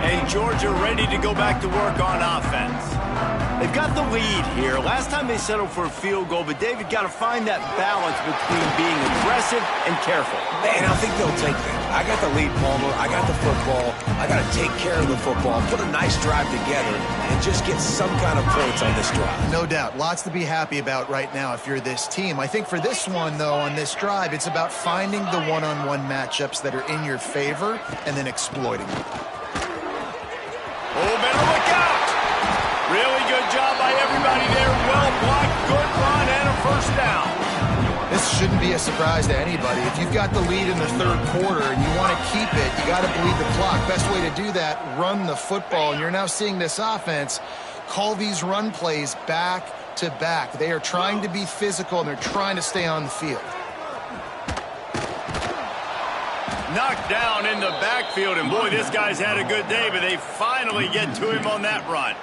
And Georgia ready to go back to work on offense. They've got the lead here. Last time they settled for a field goal, but David got to find that balance between being aggressive and careful. And I think they'll take that. I got the lead, Palmer. I got the football. I got to take care of the football, put a nice drive together, and just get some kind of points on this drive. No doubt. Lots to be happy about right now if you're this team. I think for this one, though, on this drive, it's about finding the one-on-one matchups that are in your favor and then exploiting them. Oh, better look out. Really good job by everybody there. Well blocked, good run, and a first down. This shouldn't be a surprise to anybody. If you've got the lead in the third quarter and you want to keep it, you got to bleed the clock. Best way to do that, run the football. And you're now seeing this offense call these run plays back to back. They are trying to be physical, and they're trying to stay on the field. Knocked down in the backfield, and boy, this guy's had a good day, but they finally get to him on that run.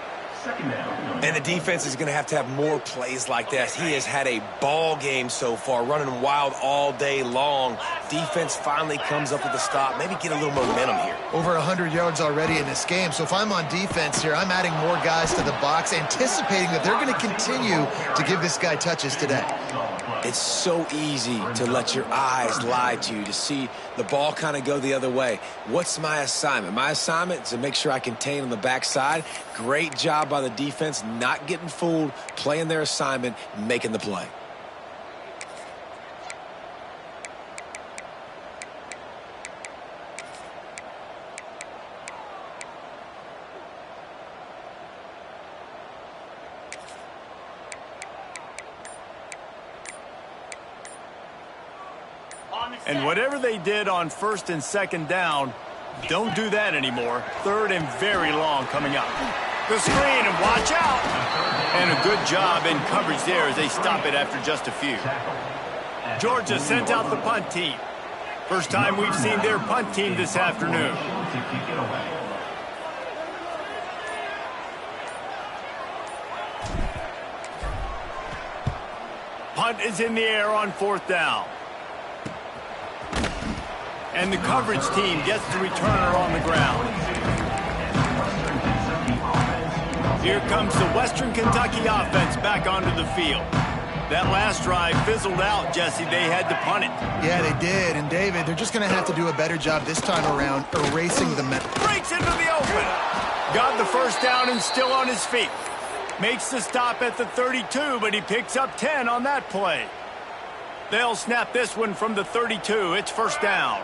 And the defense is going to have more plays like this. He has had a ball game so far, running wild all day long. Defense finally comes up with a stop, maybe get a little momentum here. Over 100 yards already in this game. So if I'm on defense here, I'm adding more guys to the box, anticipating that they're going to continue to give this guy touches today. It's so easy to let your eyes lie to you, to see the ball kind of go the other way. What's my assignment? My assignment is to make sure I contain on the backside. Great job by the defense, not getting fooled, playing their assignment, making the play. And whatever they did on first and second down, don't do that anymore. Third and very long coming up. The screen, and watch out. And a good job in coverage there as they stop it after just a few. Georgia sent out the punt team. First time we've seen their punt team this afternoon. Punt is in the air on fourth down. And the coverage team gets the returner on the ground. Here comes the Western Kentucky offense back onto the field. That last drive fizzled out, Jesse. They had to punt it. Yeah, they did. And, David, they're just going to have to do a better job this time around erasing the mental. Breaks into the open. Got the first down and still on his feet. Makes the stop at the 32, but he picks up 10 on that play. They'll snap this one from the 32. It's first down.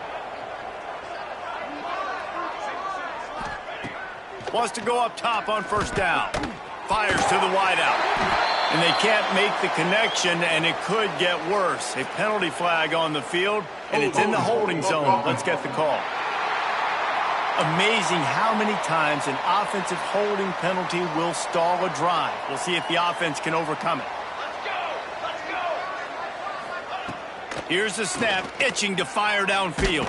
Wants to go up top on first down. Fires to the wideout. And they can't make the connection, and it could get worse. A penalty flag on the field, and it's in the holding zone. Let's get the call. Amazing how many times an offensive holding penalty will stall a drive. We'll see if the offense can overcome it. Here's the snap, itching to fire downfield.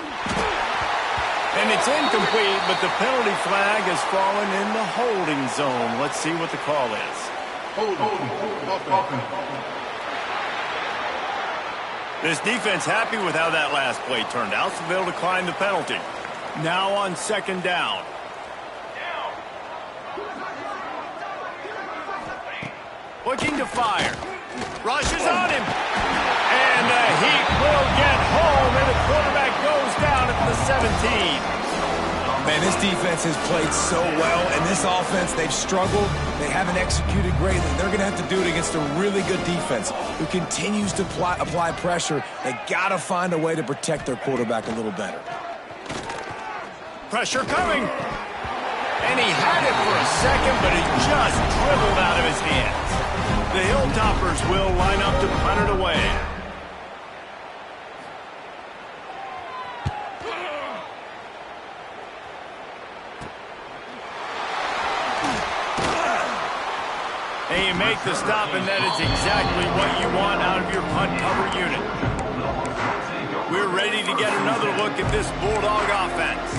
And it's incomplete, but the penalty flag has fallen in the holding zone. Let's see what the call is. This defense happy with how that last play turned out, so they'll decline the penalty. Now on second down. Looking to fire. Rushes on him. And the Heat will get home, and the quarterback goes down at the 17. Man, this defense has played so well, and this offense, they've struggled. They haven't executed greatly. They're going to have to do it against a really good defense who continues to apply pressure. They got to find a way to protect their quarterback a little better. Pressure coming. And he had it for a second, but it just dribbled out of his hands. The Hilltoppers will line up to punt it away. And you make the stop, and that is exactly what you want out of your punt cover unit. We're ready to get another look at this Bulldog offense.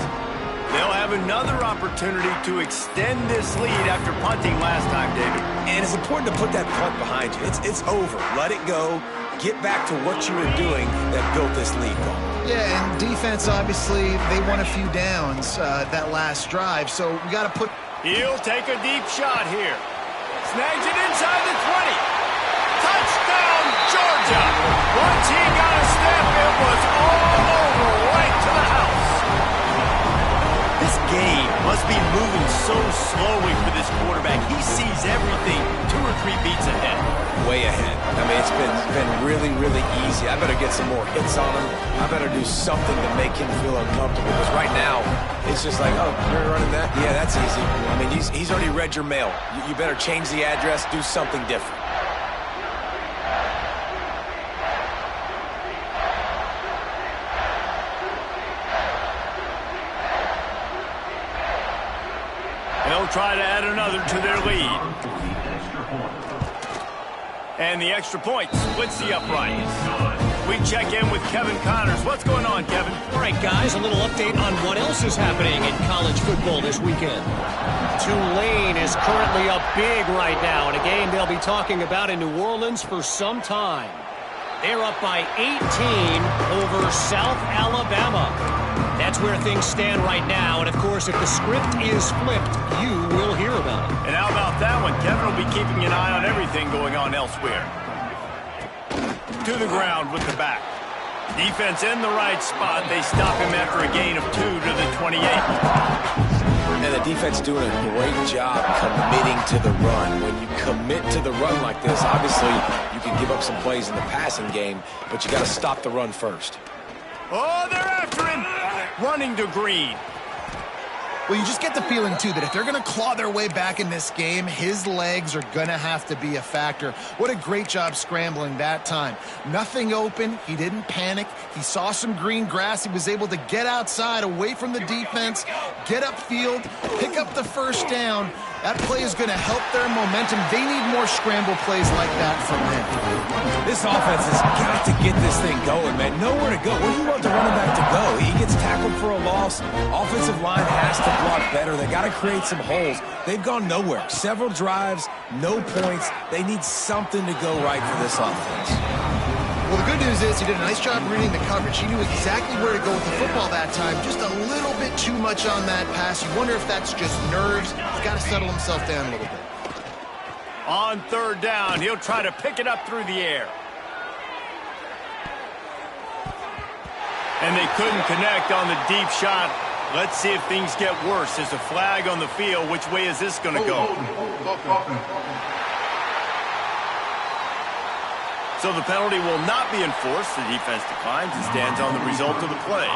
They'll have another opportunity to extend this lead after punting last time, David. And it's important to put that punt behind you. It's over. Let it go. Get back to what you were doing that built this lead goal. Yeah, and defense, obviously, they won a few downs that last drive, so we got to put... He'll take a deep shot here. Snags it inside the 20. Touchdown, Georgia. Once he got a step, it was all over right to the house. game must be moving so slowly for this quarterback. He sees everything 2 or 3 beats ahead. Way ahead. I mean, it's been really, really easy. I better get some more hits on him. I better do something to make him feel uncomfortable. Because right now, it's just like, oh, you're running that? Yeah, that's easy. I mean, he's already read your mail. You better change the address, do something different. They'll try to add another to their lead. And the extra point splits the uprights. We check in with Kevin Connors. What's going on, Kevin? All right, guys, a little update on what else is happening in college football this weekend. Tulane is currently up big right now in a game they'll be talking about in New Orleans for some time. They're up by 18 over South Alabama. That's where things stand right now. And, of course, if the script is flipped, you will hear about it. And how about that one? Kevin will be keeping an eye on everything going on elsewhere. To the ground with the back. Defense in the right spot. They stop him after a gain of 2 to the 28. And the defense doing a great job committing to the run. When you commit to the run like this, obviously you can give up some plays in the passing game, but you got to stop the run first. Oh, they're after him. Running to Green. Well, you just get the feeling, too, that if they're going to claw their way back in this game, his legs are going to have to be a factor. What a great job scrambling that time. Nothing open. He didn't panic. He saw some green grass. He was able to get outside, away from the defense, get upfield, pick up the first down. That play is going to help their momentum. They need more scramble plays like that from him. This offense has got to get this thing going, man. Nowhere to go. Where do you want the running back to go? He gets tackled for a loss. Offensive line has to block better. They got to create some holes. They've gone nowhere. Several drives, no points. They need something to go right for this offense. Well, the good news is he did a nice job reading the coverage. He knew exactly where to go with the football that time. Just a little bit too much on that pass. You wonder if that's just nerves. He's got to settle himself down a little bit. On 3rd down, he'll try to pick it up through the air. And they couldn't connect on the deep shot. Let's see if things get worse. There's a flag on the field. Which way is this going to go? So the penalty will not be enforced. The defense declines and stands on the result of the play.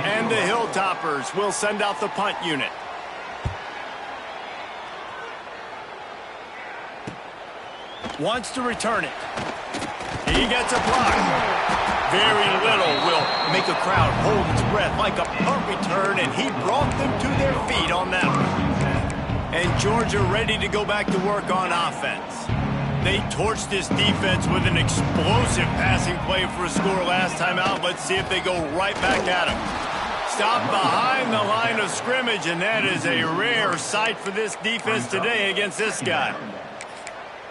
And the Hilltoppers will send out the punt unit. Wants to return it. He gets a block. Very little will make a crowd hold its breath like a punt return, and he brought them to their feet on that one. And Georgia ready to go back to work on offense. They torched this defense with an explosive passing play for a score last time out. Let's see if they go right back at him. Stop behind the line of scrimmage, and that is a rare sight for this defense today against this guy.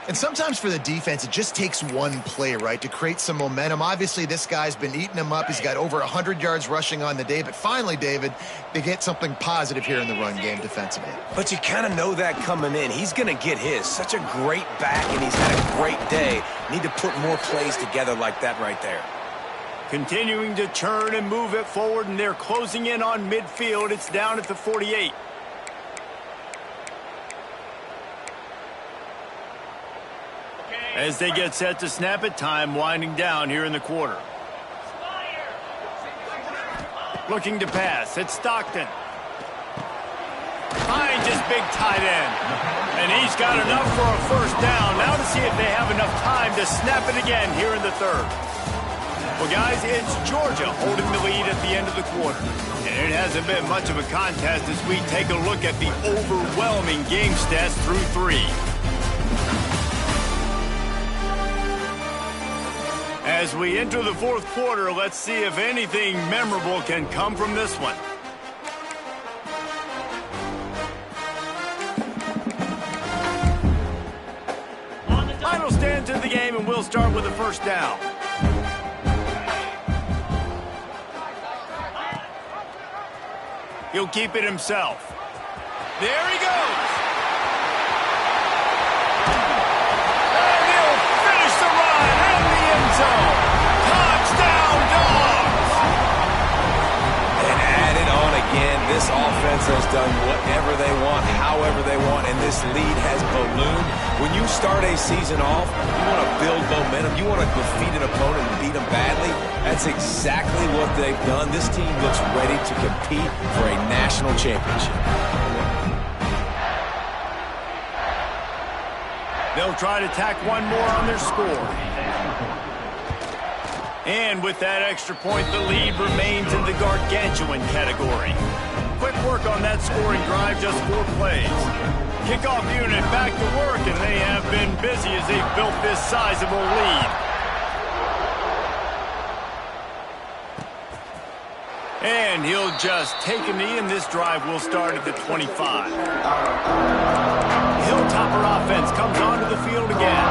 And sometimes for the defense, it just takes one play, right, to create some momentum. Obviously, this guy's been eating them up. He's got over 100 yards rushing on the day. But finally, David, they get something positive here in the run game defensively. But you kind of know that coming in. He's going to get his. Such a great back, and he's had a great day. Need to put more plays together like that right there. Continuing to turn and move it forward, and they're closing in on midfield. It's down at the 48. As they get set to snap it, time winding down here in the quarter. Looking to pass. It's Stockton. Finds his big tight end. And he's got enough for a first down. Now to see if they have enough time to snap it again here in the 3rd. Well, guys, it's Georgia holding the lead at the end of the quarter. And it hasn't been much of a contest as we take a look at the overwhelming game stats through 3. As we enter the 4th quarter, let's see if anything memorable can come from this one. Final stands in the game, and we'll start with the first down. He'll keep it himself. There he goes. Touchdown, Dogs! And add it on again. This offense defense has done whatever they want, however they want, and this lead has ballooned. When you start a season off, you want to build momentum. You want to defeat an opponent and beat them badly. That's exactly what they've done. This team looks ready to compete for a national championship. They'll try to tack one more on their score. And with that extra point, the lead remains in the gargantuan category. Quick work on that scoring drive, just 4 plays. Kickoff unit back to work, and they have been busy as they've built this sizable lead. And he'll just take a knee, and this drive will start at the 25. Hilltopper offense comes onto the field again.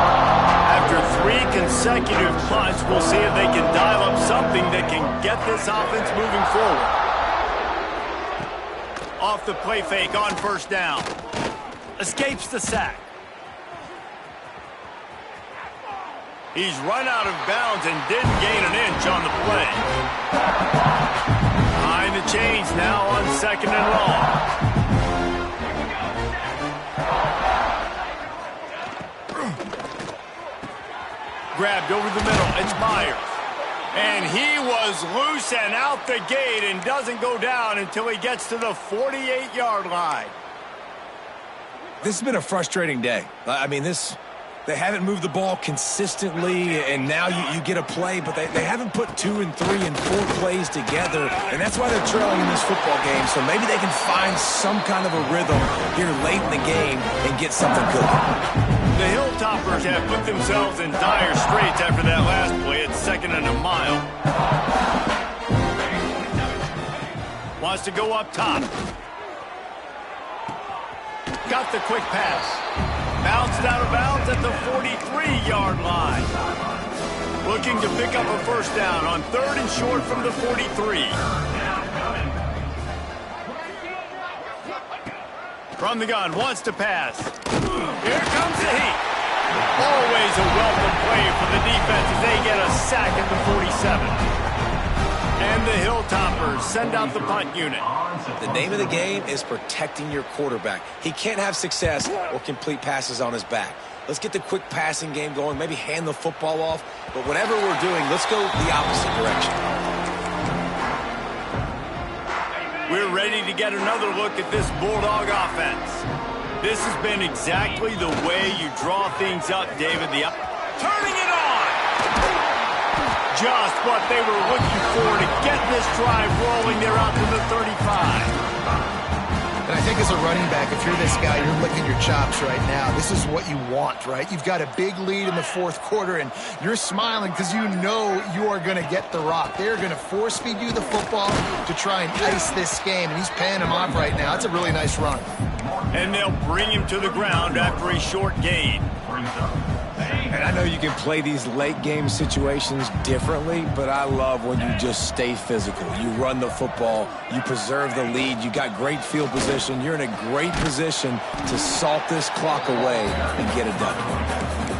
After 3 consecutive punts, we'll see if they can dial up something that can get this offense moving forward. Off the play fake on first down. Escapes the sack. He's run out of bounds and didn't gain an inch on the play. Behind the chains now on 2nd and long. Grabbed over the middle. It's Myers. And he was loose and out the gate and doesn't go down until he gets to the 48-yard line. This has been a frustrating day. I mean, they haven't moved the ball consistently, and now you get a play, but they haven't put 2 and 3 and 4 plays together, and that's why they're trailing in this football game. So maybe they can find some kind of a rhythm here late in the game and get something cooking. The Hilltoppers have put themselves in dire straits after that last play at 2nd and a mile. Wants to go up top. Got the quick pass. Bounced out of bounds at the 43-yard line. Looking to pick up a first down on 3rd and short from the 43. From the gun, wants to pass. Here comes the heat. Always a welcome play for the defense as they get a sack at the 47. And the Hilltoppers send out the punt unit. The name of the game is protecting your quarterback. He can't have success or complete passes on his back. Let's get the quick passing game going, maybe hand the football off. But whatever we're doing, let's go the opposite direction. We're ready to get another look at this Bulldog offense. This has been exactly the way you draw things up, David. Turning it on! Just what they were looking for to get this drive rolling. They're out to the 35. And I think as a running back, if you're this guy, you're licking your chops right now. This is what you want, right? You've got a big lead in the 4th quarter, and you're smiling because you know you are going to get the rock. They're going to force-feed you the football to try and ice this game, and he's paying him off right now. That's a really nice run. And they'll bring him to the ground after a short gain. And I know you can play these late game situations differently, but I love when you just stay physical. You run the football, you preserve the lead, you got great field position, you're in a great position to salt this clock away and get it done.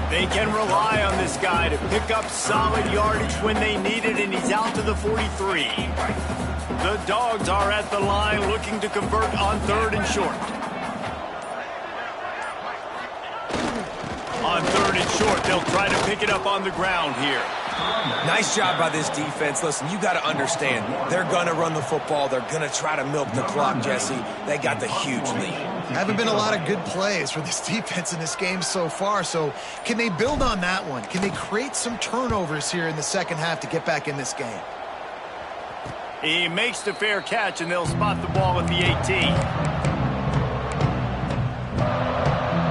They can rely on this guy to pick up solid yardage when they need it, and he's out to the 43. The Dogs are at the line looking to convert on 3rd and short. On 3rd and short, they'll try to pick it up on the ground here. Nice job by this defense. Listen, you got to understand, they're going to run the football. They're going to try to milk the clock, Jesse. They got the huge lead. Haven't been a lot of good plays for this defense in this game so far, so can they build on that one? Can they create some turnovers here in the second half to get back in this game? He makes the fair catch, and they'll spot the ball at the 18.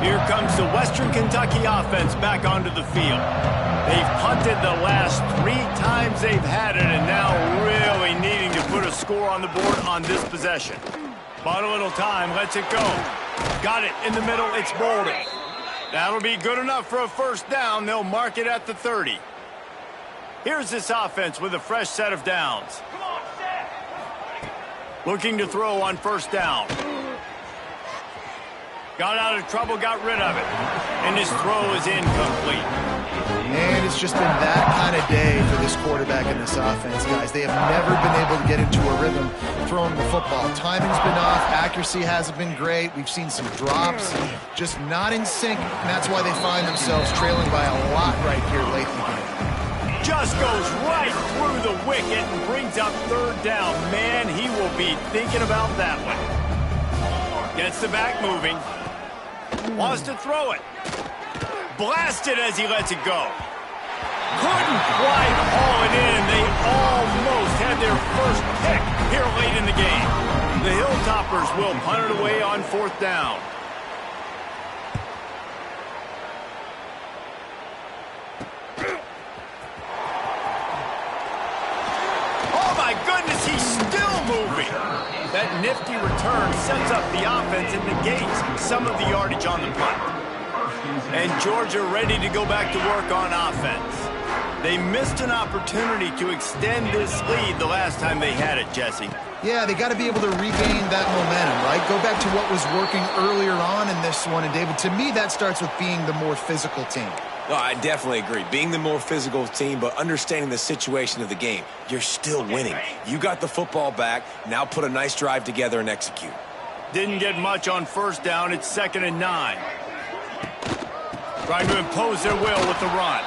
Here comes the Western Kentucky offense back onto the field. They've punted the last 3 times they've had it, and now really needing to put a score on the board on this possession. But a little time, lets it go. Got it in the middle, it's Bolden. That'll be good enough for a first down. They'll mark it at the 30. Here's this offense with a fresh set of downs. Looking to throw on first down. Got out of trouble, got rid of it. And his throw is incomplete. And it's just been that kind of day for this quarterback and this offense, guys. They have never been able to get into a rhythm throwing the football. Timing's been off. Accuracy hasn't been great. We've seen some drops, just not in sync, and that's why they find themselves trailing by a lot right here late in the game. Just goes right through the wicket and brings up third down. Man, he will be thinking about that one. Gets the back moving. Wants to throw it. Blasted as he lets it go. Couldn't quite haul it in. They almost had their first pick here late in the game. The Hilltoppers will punt it away on fourth down. Oh my goodness, he's still moving. That nifty return sets up the offense and negates some of the yardage on the punt. And Georgia ready to go back to work on offense. They missed an opportunity to extend this lead the last time they had it, Jesse. Yeah, they got to be able to regain that momentum, right? Go back to what was working earlier on in this one. And, David, to me, that starts with being the more physical team. No, I definitely agree. Being the more physical team, but understanding the situation of the game. You're still winning. You got the football back. Now put a nice drive together and execute. Didn't get much on first down. It's 2nd and 9. Trying to impose their will with the run.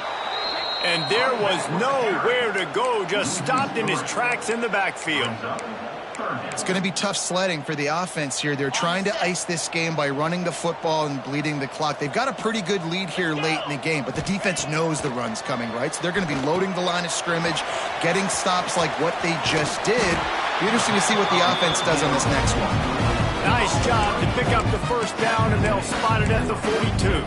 And there was nowhere to go. Just stopped in his tracks in the backfield. It's going to be tough sledding for the offense here. They're trying to ice this game by running the football and bleeding the clock. They've got a pretty good lead here late in the game, but the defense knows the run's coming, right? So they're going to be loading the line of scrimmage, getting stops like what they just did. Be interesting to see what the offense does on this next one. Nice job to pick up the first down, and they'll spot it at the 42.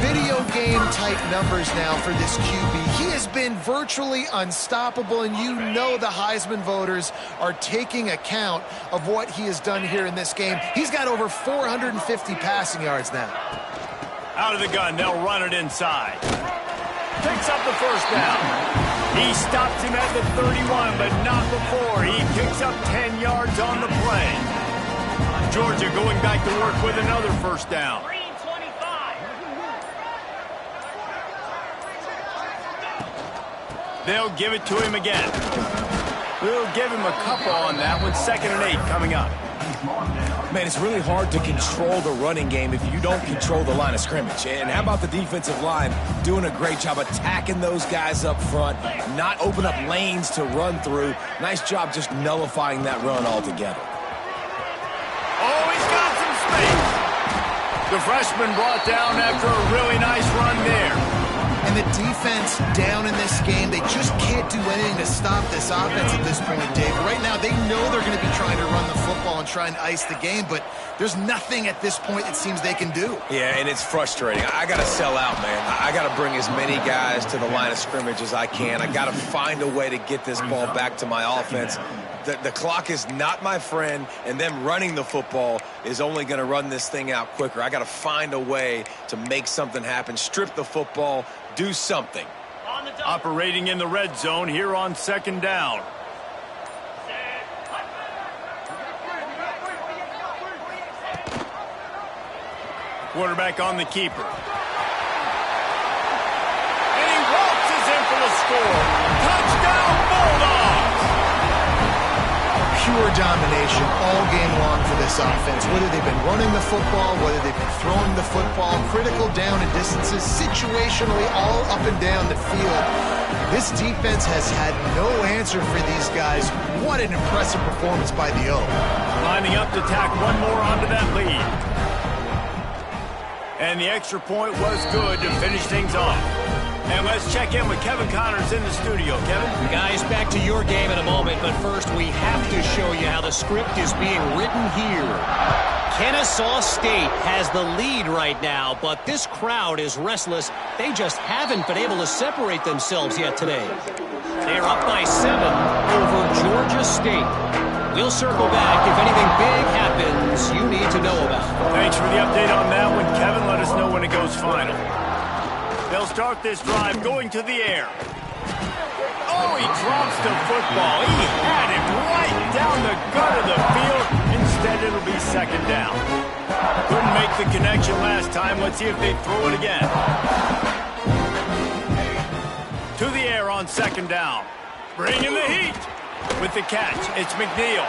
Video game type numbers now for this QB. He has been virtually unstoppable, and you know the Heisman voters are taking account of what he has done here in this game. He's got over 450 passing yards now. Out of the gun, they'll run it inside. Picks up the first down. He stops him at the 31, but not before. He picks up 10 yards on the play. Georgia going back to work with another first down. They'll give it to him again. We'll give him a couple on that one. 2nd and 8 coming up. Man, it's really hard to control the running game if you don't control the line of scrimmage. And how about the defensive line doing a great job attacking those guys up front, not open up lanes to run through. Nice job just nullifying that run altogether. Oh, he's got some space. The freshman brought down after a really nice run there. And the defense down in this game, they just can't do anything to stop this offense at this point, Dave. Right now, they know they're going to be trying to run the football and trying to ice the game, but there's nothing at this point it seems they can do. Yeah, and it's frustrating. I got to sell out, man. I got to bring as many guys to the line of scrimmage as I can. I got to find a way to get this ball back to my offense. The clock is not my friend, and them running the football is only going to run this thing out quicker. I got to find a way to make something happen, strip the football, do something. Operating in the red zone here on 2nd down. Quarterback on the keeper. And he waltzes in for the score. Touchdown, Bulldogs! Pure domination all game long for this offense. Whether they've been running the football, whether they've been throwing the football, critical down and distances, situationally all up and down the field. This defense has had no answer for these guys. What an impressive performance by the O. Lining up to tack one more onto that lead. And the extra point was good to finish things off. And let's check in with Kevin Connors in the studio. Kevin? Guys, back to your game in a moment, but first we have to show you how the script is being written here. Kennesaw State has the lead right now, but this crowd is restless. They just haven't been able to separate themselves yet today. They're up by 7 over Georgia State. We'll circle back if anything big happens you need to know about. Thanks for the update on that one, Kevin. Let us know when it goes final. They'll start this drive going to the air. Oh, he drops the football. He had it right down the gut of the field. Instead, it'll be 2nd down. Couldn't make the connection last time. Let's see if they throw it again. To the air on second down. Bringing the heat. With the catch, it's McNeil.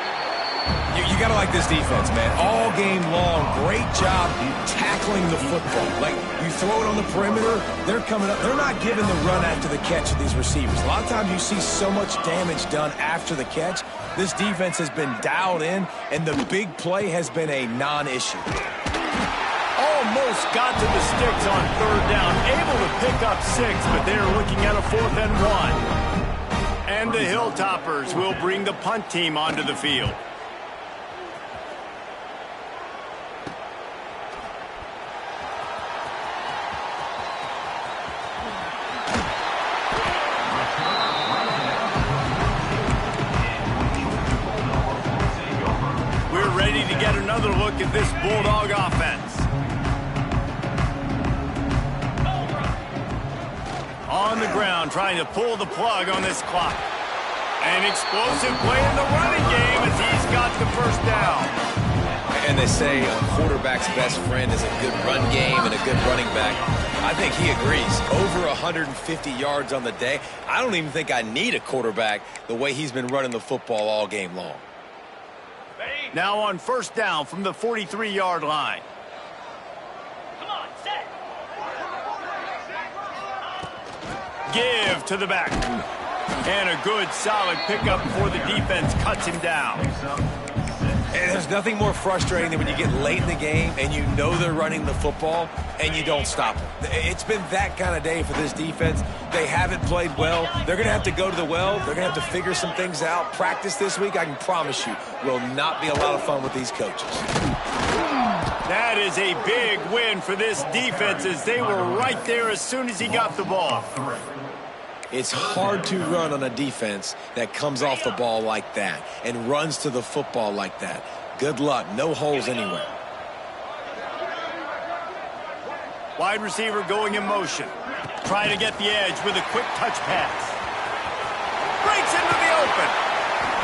You got to like this defense, man. All game long, great job tackling the football. Like, you throw it on the perimeter, they're coming up. They're not giving the run after the catch to these receivers. A lot of times you see so much damage done after the catch. This defense has been dialed in, and the big play has been a non-issue. Almost got to the sticks on third down. Able to pick up 6, but they're looking at a 4th and 1. And the Hilltoppers will bring the punt team onto the field. We're ready to get another look at this Bulldog offense. On the ground, trying to pull the plug on this clock. An explosive play in the running game as he's got the first down. And they say a quarterback's best friend is a good run game and a good running back. I think he agrees. Over 150 yards on the day. I don't even think I need a quarterback the way he's been running the football all game long. Now on first down from the 43-yard line. Give to the back. And a good, solid pickup before the defense cuts him down. And there's nothing more frustrating than when you get late in the game and you know they're running the football and you don't stop them. It's been that kind of day for this defense. They haven't played well. They're going to have to go to the well. They're going to have to figure some things out. Practice this week, I can promise you, will not be a lot of fun with these coaches. That is a big win for this defense as they were right there as soon as he got the ball. It's hard to run on a defense that comes off the ball like that and runs to the football like that. Good luck. No holes anywhere. Wide receiver going in motion. Trying to get the edge with a quick touch pass. Breaks into the open.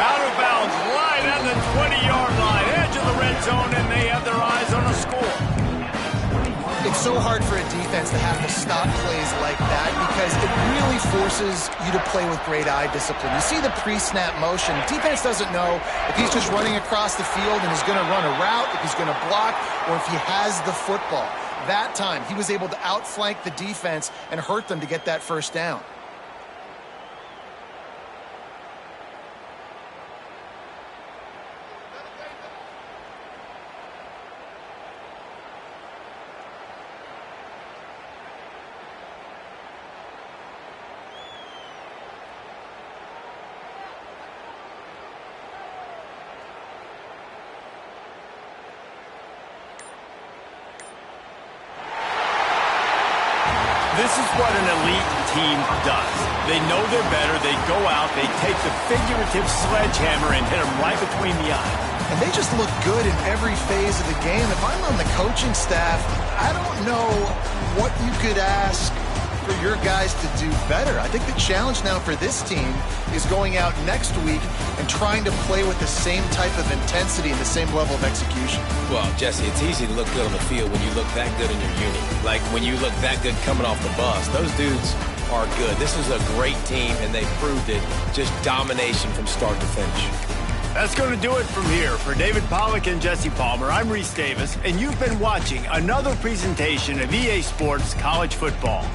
Out of bounds right at the 20-yard line. Edge of the red zone, and they have their eyes on a score. It's so hard for a defense to have to stop plays like that because it really forces you to play with great eye discipline. You see the pre-snap motion. Defense doesn't know if he's just running across the field and he's going to run a route, if he's going to block, or if he has the football. That time, he was able to outflank the defense and hurt them to get that first down. This is what an elite team does. They know they're better. They go out. They take the figurative sledgehammer and hit them right between the eyes. And they just look good in every phase of the game. If I'm on the coaching staff, I don't know what you could ask for your guys to do better. I think the challenge now for this team is going out next week and trying to play with the same type of intensity and the same level of execution. Well, Jesse, it's easy to look good on the field when you look that good in your unit. Like when you look that good coming off the bus. Those dudes are good. This is a great team, and they proved it. Just domination from start to finish. That's going to do it from here. For David Pollack and Jesse Palmer, I'm Reese Davis, and you've been watching another presentation of EA Sports College Football.